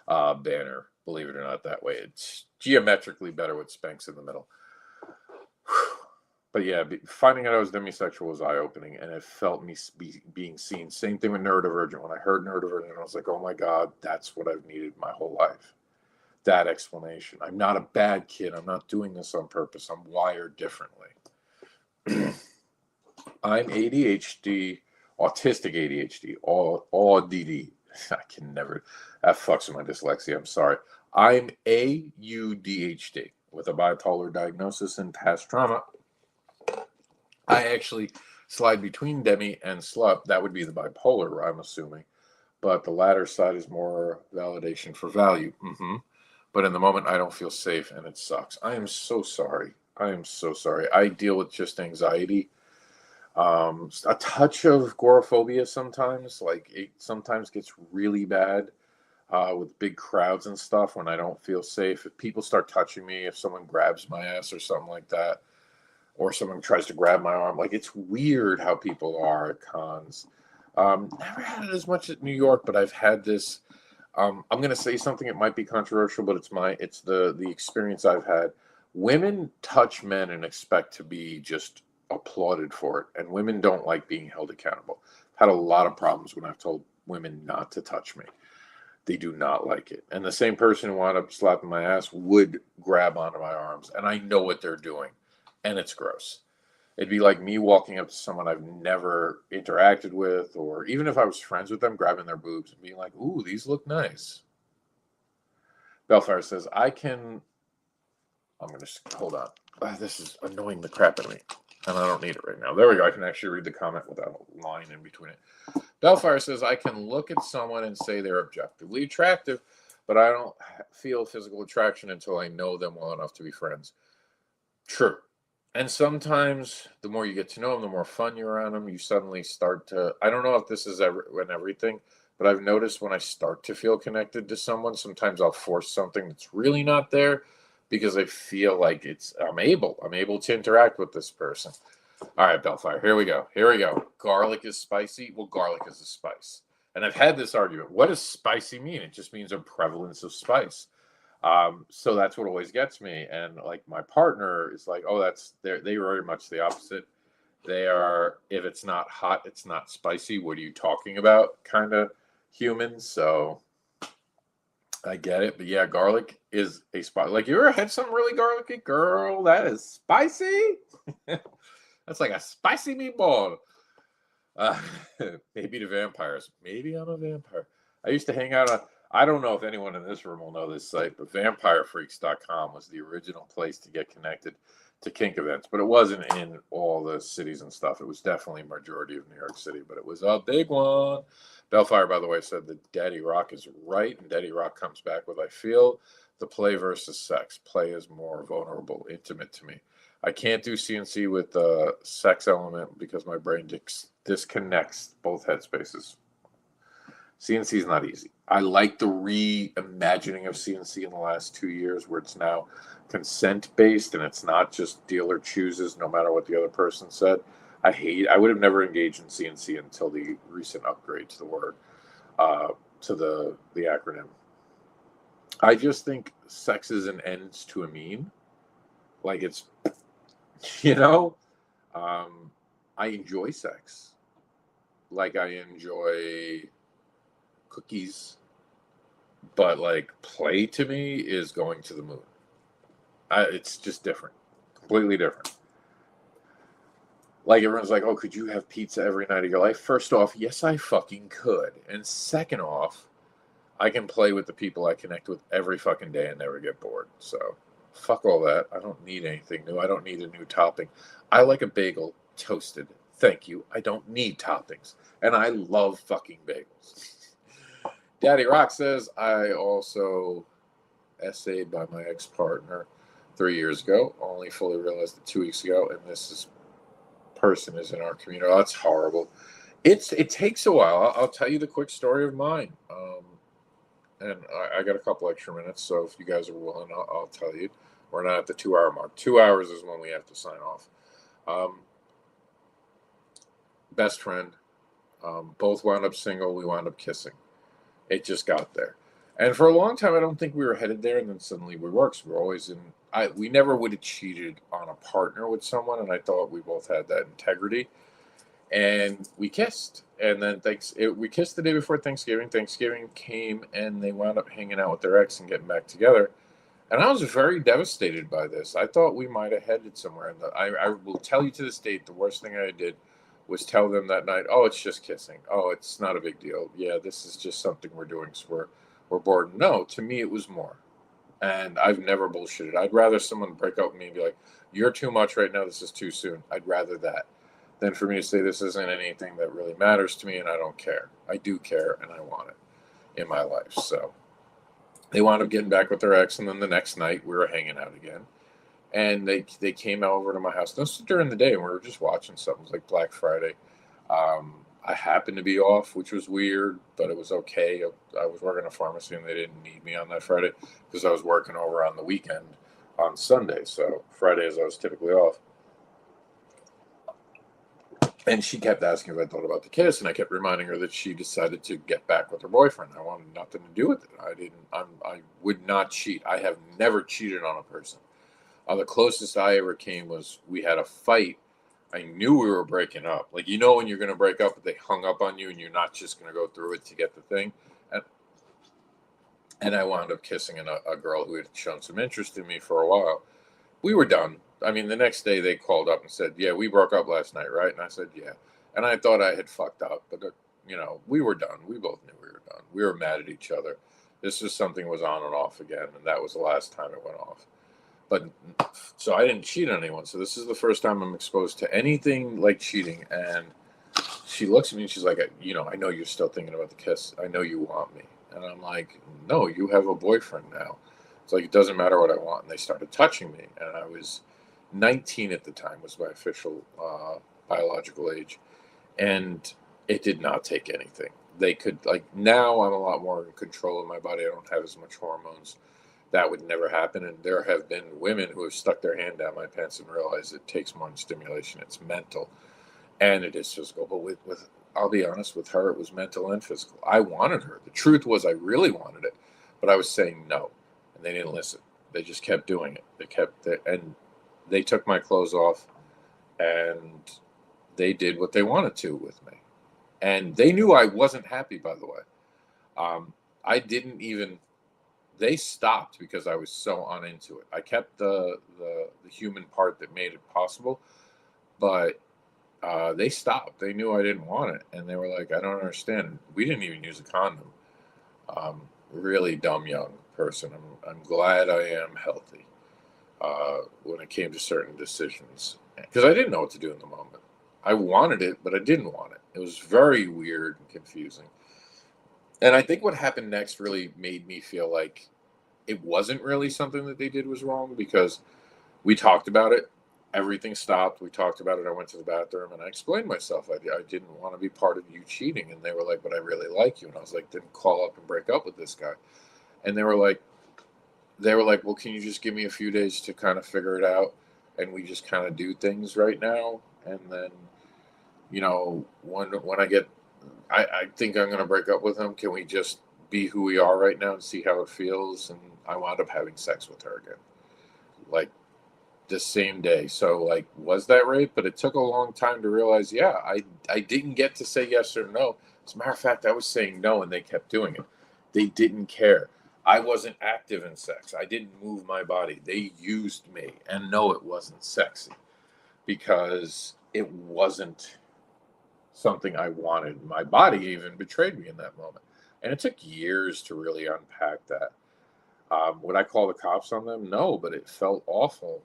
banner. Believe it or not, that way. It's geometrically better with Spanx in the middle. But yeah, finding out I was demisexual was eye-opening, and it felt me being seen. Same thing with neurodivergent. When I heard neurodivergent, I was like, oh my God, that's what I've needed my whole life. That explanation. I'm not a bad kid. I'm not doing this on purpose. I'm wired differently. I'm ADHD, autistic ADHD, all DD. I can never, that fucks with my dyslexia. I'm sorry. I'm AUDHD with a bipolar diagnosis and past trauma. I actually slide between demi and slut. That would be the bipolar, I'm assuming. But the latter side is more validation for value. But in the moment, I don't feel safe and it sucks. I am so sorry. I am so sorry. I deal with just anxiety. A touch of agoraphobia sometimes. Like it sometimes gets really bad with big crowds and stuff when I don't feel safe. If people start touching me, if someone grabs my ass or something like that, or someone tries to grab my arm, like it's weird how people are at cons. Never had it as much at New York, but I've had this. I'm going to say something. It might be controversial, but it's the experience I've had. Women touch men and expect to be just applauded for it, and women don't like being held accountable. I've had a lot of problems when I've told women not to touch me. They do not like it, and the same person who wound up slapping my ass would grab onto my arms, and I know what they're doing, and it's gross. It'd be like me walking up to someone I've never interacted with, or even if I was friends with them, grabbing their boobs and being like, "Ooh, these look nice." Bellfire says, I'm going to hold on. This is annoying the crap out of me, and I don't need it right now. There we go. I can actually read the comment without a line in between it. Bellfire says, I can look at someone and say they're objectively attractive, but I don't feel physical attraction until I know them well enough to be friends. True. And sometimes the more you get to know them, the more fun you're around them, you suddenly start to, I don't know if this is everything, but I've noticed when I start to feel connected to someone, sometimes I'll force something that's really not there because I feel like I'm able to interact with this person. All right, Bellfire, here we go. Garlic is spicy. Well, garlic is a spice. And I've had this argument. What does spicy mean? It just means a prevalence of spice. So that's what always gets me. And like my partner is like, oh, they are very much the opposite. They are, if it's not hot, it's not spicy. What are you talking about? Kind of humans. So I get it. But yeah, garlic is a spice. Like, you ever had something really garlicky? Girl, that is spicy. That's like a spicy meatball. Maybe the vampires. Maybe I'm a vampire. I used to hang out on, I don't know if anyone in this room will know this site, but vampirefreaks.com was the original place to get connected to kink events, but it wasn't in all the cities and stuff. It was definitely a majority of New York City, but it was a big one. Bellfire, by the way, said that Daddy Rock is right, and Daddy Rock comes back with, I feel the play versus sex. Play is more vulnerable, intimate to me. I can't do CNC with the sex element because my brain disconnects both headspaces. CNC is not easy. I like the reimagining of CNC in the last 2 years where it's now consent-based and it's not just dealer chooses no matter what the other person said. I would have never engaged in CNC until the recent upgrade to the word, to the acronym. I just think sex is an ends to a mean. Like it's, I enjoy sex. Like I enjoy cookies, but like play to me is going to the moon. It's just different, completely different. Like everyone's like, oh, could you have pizza every night of your life? First off, yes, I fucking could. And second off, I can play with the people I connect with every fucking day and never get bored. So fuck all that. I don't need anything new. I don't need a new topping. I like a bagel toasted. Thank you. I don't need toppings. And I love fucking bagels. Daddy Rock says, I also essayed by my ex-partner 3 years ago. Only fully realized it 2 weeks ago. And this person is in our community. Oh, that's horrible. It takes a while. I'll tell you the quick story of mine. And I got a couple extra minutes, so if you guys are willing, I'll tell you. We're not at the 2 hour mark. 2 hours is when we have to sign off. Best friend. Both wound up single. We wound up kissing. It just got there. And for a long time, I don't think we were headed there, and then suddenly we were. So we're always in. We never would have cheated on a partner with someone, and I thought we both had that integrity. And we kissed, and then we kissed the day before Thanksgiving. Thanksgiving came, and they wound up hanging out with their ex and getting back together. And I was very devastated by this. I thought we might have headed somewhere. And I will tell you to this date, the worst thing I did was tell them that night, oh, it's just kissing. Oh, it's not a big deal. Yeah, this is just something we're doing, so we're bored. No, to me, it was more. And I've never bullshitted. I'd rather someone break up with me and be like, you're too much right now. This is too soon. I'd rather that than for me to say this isn't anything that really matters to me and I don't care. I do care and I want it in my life. So they wound up getting back with their ex, and then the next night we were hanging out again. And they came over to my house. This was during the day, and we were just watching something. It was like Black Friday. I happened to be off, which was weird, but it was okay. I was working a pharmacy, and they didn't need me on that Friday because I was working over on the weekend on Sunday. So Fridays I was typically off. And she kept asking if I thought about the kiss, and I kept reminding her that she decided to get back with her boyfriend. I wanted nothing to do with it. I would not cheat. I have never cheated on a person. The closest I ever came was we had a fight. I knew we were breaking up. Like, you know when you're going to break up, but they hung up on you and you're not just going to go through it to get the thing. And I wound up kissing a girl who had shown some interest in me for a while. We were done. I mean, the next day they called up and said, yeah, we broke up last night, right? And I said, yeah. And I thought I had fucked up, but, we were done. We both knew we were done. We were mad at each other. This was something was on and off again, and that was the last time it went off. But so I didn't cheat on anyone. So this is the first time I'm exposed to anything like cheating. And she looks at me and she's like, I know you're still thinking about the kiss. I know you want me. And I'm like, no, you have a boyfriend now. It's like, it doesn't matter what I want. And they started touching me. And I was 19 at the time, was my official biological age. And it did not take anything. They could, now I'm a lot more in control of my body. I don't have as much hormones. That would never happen. And there have been women who have stuck their hand down my pants and realized it takes more than stimulation. It's mental and it is physical. But with I'll be honest, with her, it was mental and physical. I wanted her. The truth was I really wanted it, but I was saying no. And they didn't listen. They just kept doing it. And they took my clothes off and they did what they wanted to with me. And they knew I wasn't happy, by the way. I didn't even... They stopped because I was so uninto it. I kept the human part that made it possible, but they stopped. They knew I didn't want it, and they were like, "I don't understand." We didn't even use a condom. Really dumb young person. I'm glad I am healthy when it came to certain decisions, because I didn't know what to do in the moment. I wanted it, but I didn't want it. It was very weird and confusing. And I think what happened next really made me feel like it wasn't really something that they did was wrong, because we talked about it. Everything stopped. We talked about it. I went to the bathroom and I explained myself. I didn't want to be part of you cheating. And they were like, but I really like you. And I was like, then call up and break up with this guy. And they were like, well, can you just give me a few days to kind of figure it out? And we just kind of do things right now. And then, when I get... I think I'm going to break up with him. Can we just be who we are right now and see how it feels? And I wound up having sex with her again, like the same day. So, was that rape? But it took a long time to realize, yeah, I didn't get to say yes or no. As a matter of fact, I was saying no and they kept doing it. They didn't care. I wasn't active in sex. I didn't move my body. They used me. And no, it wasn't sexy, because it wasn't something I wanted. My body even betrayed me in that moment. And it took years to really unpack that. Would I call the cops on them? No, but it felt awful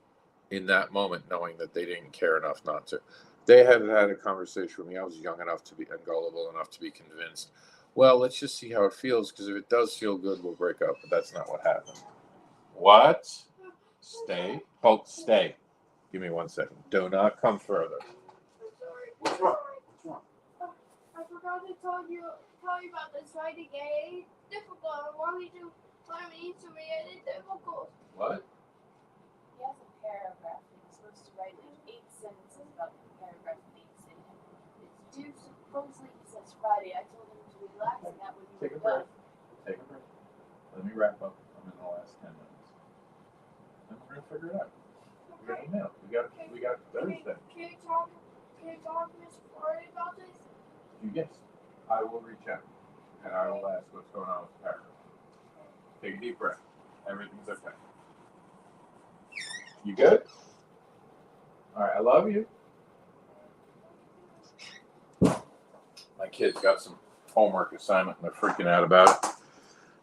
in that moment, knowing that they didn't care enough not to. They had had a conversation with me. I was young enough to be, and gullible enough to be convinced, well, let's just see how it feels, because if it does feel good, we'll break up. But that's not what happened. What? Stay. Hold, stay. Give me 1 second. Do not come further. What's wrong? I forgot to tell you about this writing. It's difficult. I wanted to learn it to me, and it's difficult. What? He has a paragraph. He's supposed to write 8 sentences about the paragraph needs in it. It's due supposedly, he says Friday. I told him to relax, and that would be Take a break. Take a break. Let me wrap up. I'm in the last 10 minutes. Then we're gonna figure it out. Okay. We got Thursday. Can you talk to Miss Florey about this? Yes, I will reach out and I will ask what's going on with the paragraph. Take a deep breath. Everything's okay. You good? All right, I love you. kids got some homework assignment and they're freaking out about it.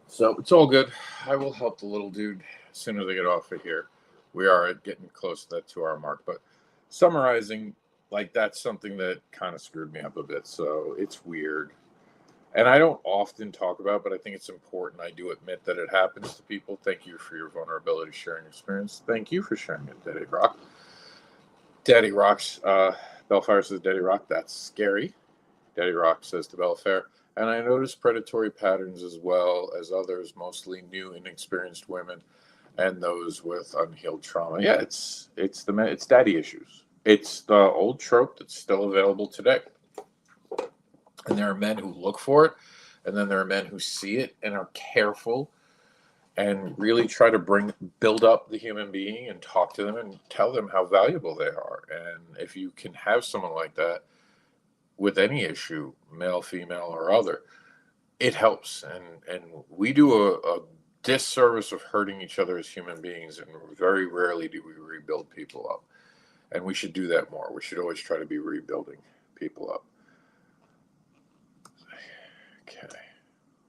So it's all good. I will help the little dude as soon as I get off of here. We are getting close to that 2-hour mark. But summarizing, like, that's something that kind of screwed me up a bit. So it's weird. And I don't often talk about it, but I think it's important. I do admit that it happens to people. Thank you for your vulnerability, sharing experience. Thank you for sharing it, Daddy Rock. Daddy Rocks, Bellfire says, Daddy Rock, that's scary. Daddy Rock says to Bellfire, and I noticed predatory patterns as well as others, mostly new, inexperienced women and those with unhealed trauma. Yeah, it's daddy issues. It's the old trope that's still available today. And there are men who look for it, and then there are men who see it and are careful and really try to build up the human being and talk to them and tell them how valuable they are. And if you can have someone like that with any issue, male, female, or other, it helps. And we do a disservice of hurting each other as human beings, and very rarely do we rebuild people up. And we should do that more. We should always try to be rebuilding people up. Okay.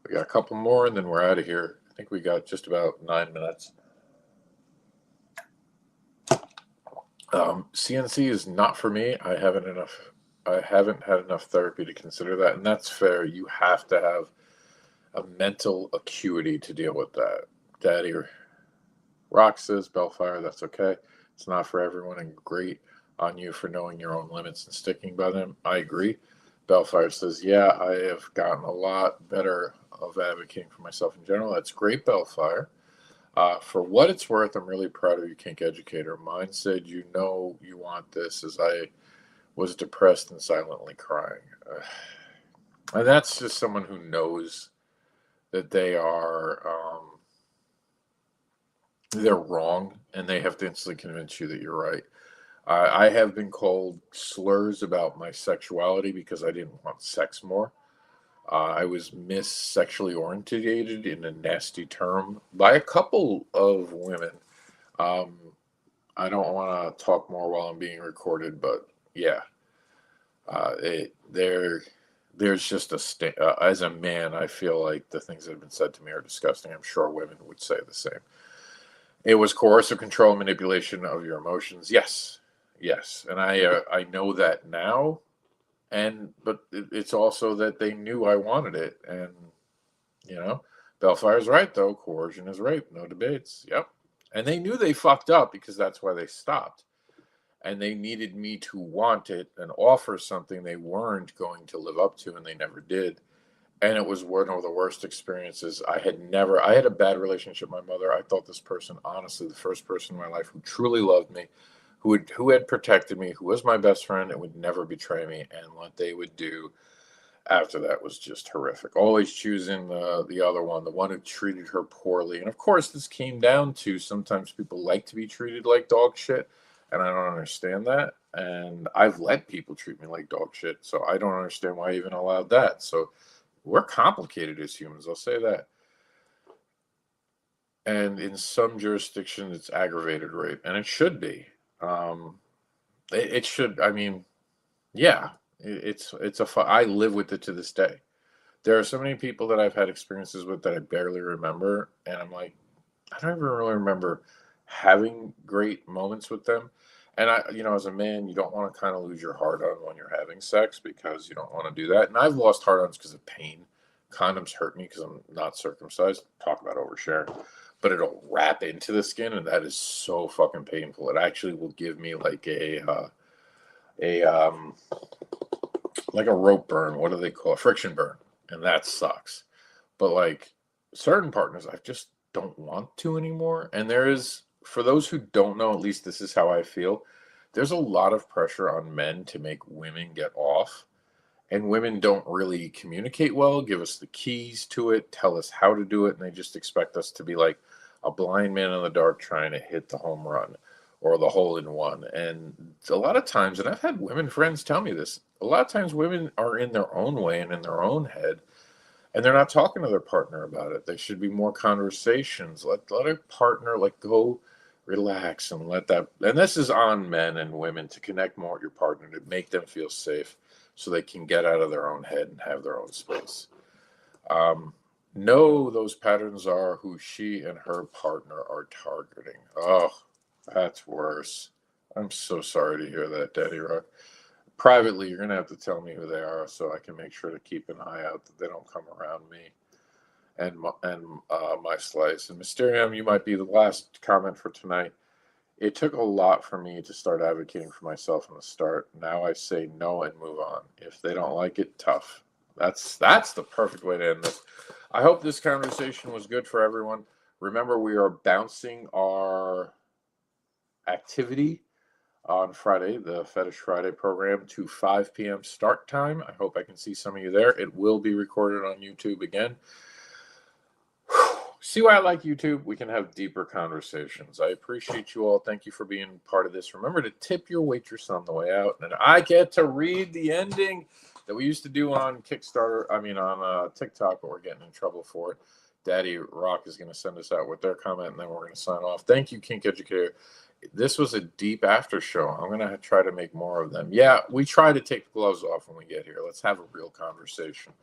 We got a couple more, and then we're out of here. I think we got just about 9 minutes. CNC is not for me. I haven't had enough therapy to consider that, and that's fair. You have to have a mental acuity to deal with that. Daddy Rock says, Bellfire, that's okay. It's not for everyone, and great on you for knowing your own limits and sticking by them. I agree. Bellfire says, yeah, I have gotten a lot better of advocating for myself in general. That's great, Bellfire. For what it's worth, I'm really proud of you, Kink Educator. Mine said, you know you want this, as I was depressed and silently crying. And that's just someone who knows that they are they're wrong, and they have to instantly convince you that you're right. I have been called slurs about my sexuality because I didn't want sex more. I was mis-sexually orientated in a nasty term by a couple of women. I don't want to talk more while I'm being recorded, but yeah, there's just as a man, I feel like the things that have been said to me are disgusting. I'm sure women would say the same. It was coercive control and manipulation of your emotions. Yes, and I know that now, but it's also that they knew I wanted it, and Bellfire's right though. Coercion is rape, no debates. Yep, and they knew they fucked up because that's why they stopped, and they needed me to want it and offer something they weren't going to live up to, and they never did. And it was one of the worst experiences. I had a bad relationship with my mother. I thought this person, honestly, the first person in my life who truly loved me, who had protected me, who was my best friend and would never betray me. And what they would do after that was just horrific. Always choosing the other one, the one who treated her poorly. And of course, this came down to sometimes people like to be treated like dog shit. And I don't understand that. And I've let people treat me like dog shit. So I don't understand why I even allowed that. So we're complicated as humans, I'll say that. And in some jurisdictions, it's aggravated rape, and it should be. It should. I mean, yeah, I live with it to this day. There are so many people that I've had experiences with that I barely remember, and I'm like, I don't even really remember having great moments with them. And as a man, you don't want to kind of lose your heart-on when you're having sex because you don't want to do that. And I've lost heart-ons because of pain. Condoms hurt me because I'm not circumcised. Talk about oversharing. But it'll wrap into the skin, and that is so fucking painful. It actually will give me like a rope burn. What do they call it? Friction burn. And that sucks. But like certain partners, I just don't want to anymore. And for those who don't know, at least this is how I feel, there's a lot of pressure on men to make women get off. And women don't really communicate well, give us the keys to it, tell us how to do it, and they just expect us to be like a blind man in the dark trying to hit the home run or the hole in one. And a lot of times, and I've had women friends tell me this, a lot of times women are in their own way and in their own head, and they're not talking to their partner about it. There should be more conversations. Let a partner go relax and let that. And this is on men and women to connect more with your partner, to make them feel safe, so they can get out of their own head and have their own space. No, those patterns are who she and her partner are targeting. Oh, that's worse. I'm so sorry to hear that, Daddy Rock. Privately, you're going to have to tell me who they are so I can make sure to keep an eye out that they don't come around me and my slice. And Mysterium, you might be the last comment for tonight. It took a lot for me to start advocating for myself in the start. Now I say no and move on. If they don't like it, tough. That's the perfect way to end this. I hope this conversation was good for everyone. Remember, we are bouncing our activity on Friday, the Fetish Friday program, to 5 p.m. start time. I hope I can see some of you there. It will be recorded on YouTube again. See why I like YouTube? We can have deeper conversations. I appreciate you all. Thank you for being part of this. Remember to tip your waitress on the way out. And I get to read the ending that we used to do on Kickstarter, on TikTok, but we're getting in trouble for it. Daddy Rock is going to send us out with their comment, and then we're going to sign off. Thank you, Kink Educator. This was a deep after show. I'm going to try to make more of them. Yeah, we try to take the gloves off when we get here. Let's have a real conversation.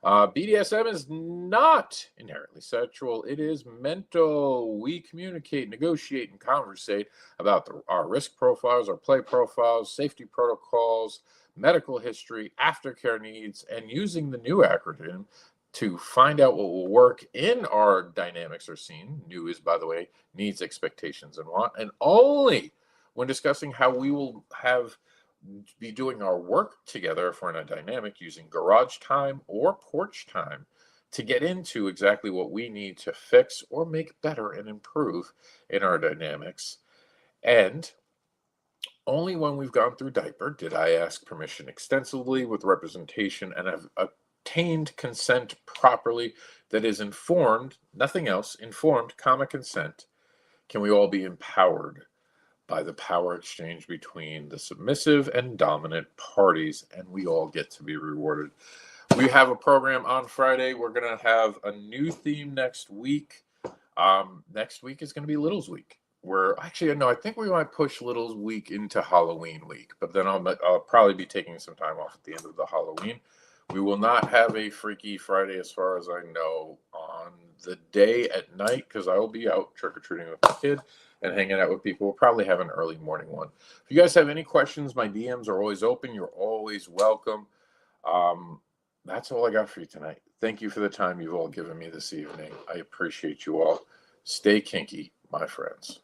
BDSM is not inherently sexual. It is mental. We communicate, negotiate, and conversate about our risk profiles, our play profiles, safety protocols, medical history, aftercare needs, and using the new acronym to find out what will work in our dynamics or scene. New is, by the way, needs, expectations, and want. And only when discussing how we will be doing our work together if we're in a dynamic using garage time or porch time to get into exactly what we need to fix or make better and improve in our dynamics. And only when we've gone through diaper did I ask permission extensively with representation and have obtained consent properly that is informed, nothing else, informed, consent. Can we all be empowered by the power exchange between the submissive and dominant parties, and we all get to be rewarded. We have a program on Friday. We're going to have a new theme next week. Next week is going to be Little's Week. I think we might push Little's Week into Halloween week, but then I'll probably be taking some time off at the end of the Halloween. We will not have a Freaky Friday, as far as I know, on the day at night, because I will be out trick-or-treating with my kid and hanging out with people. We'll probably have an early morning one. If you guys have any questions, my DMs are always open. You're always welcome. That's all I got for you tonight. Thank you for the time you've all given me this evening. I appreciate you all. Stay kinky, my friends.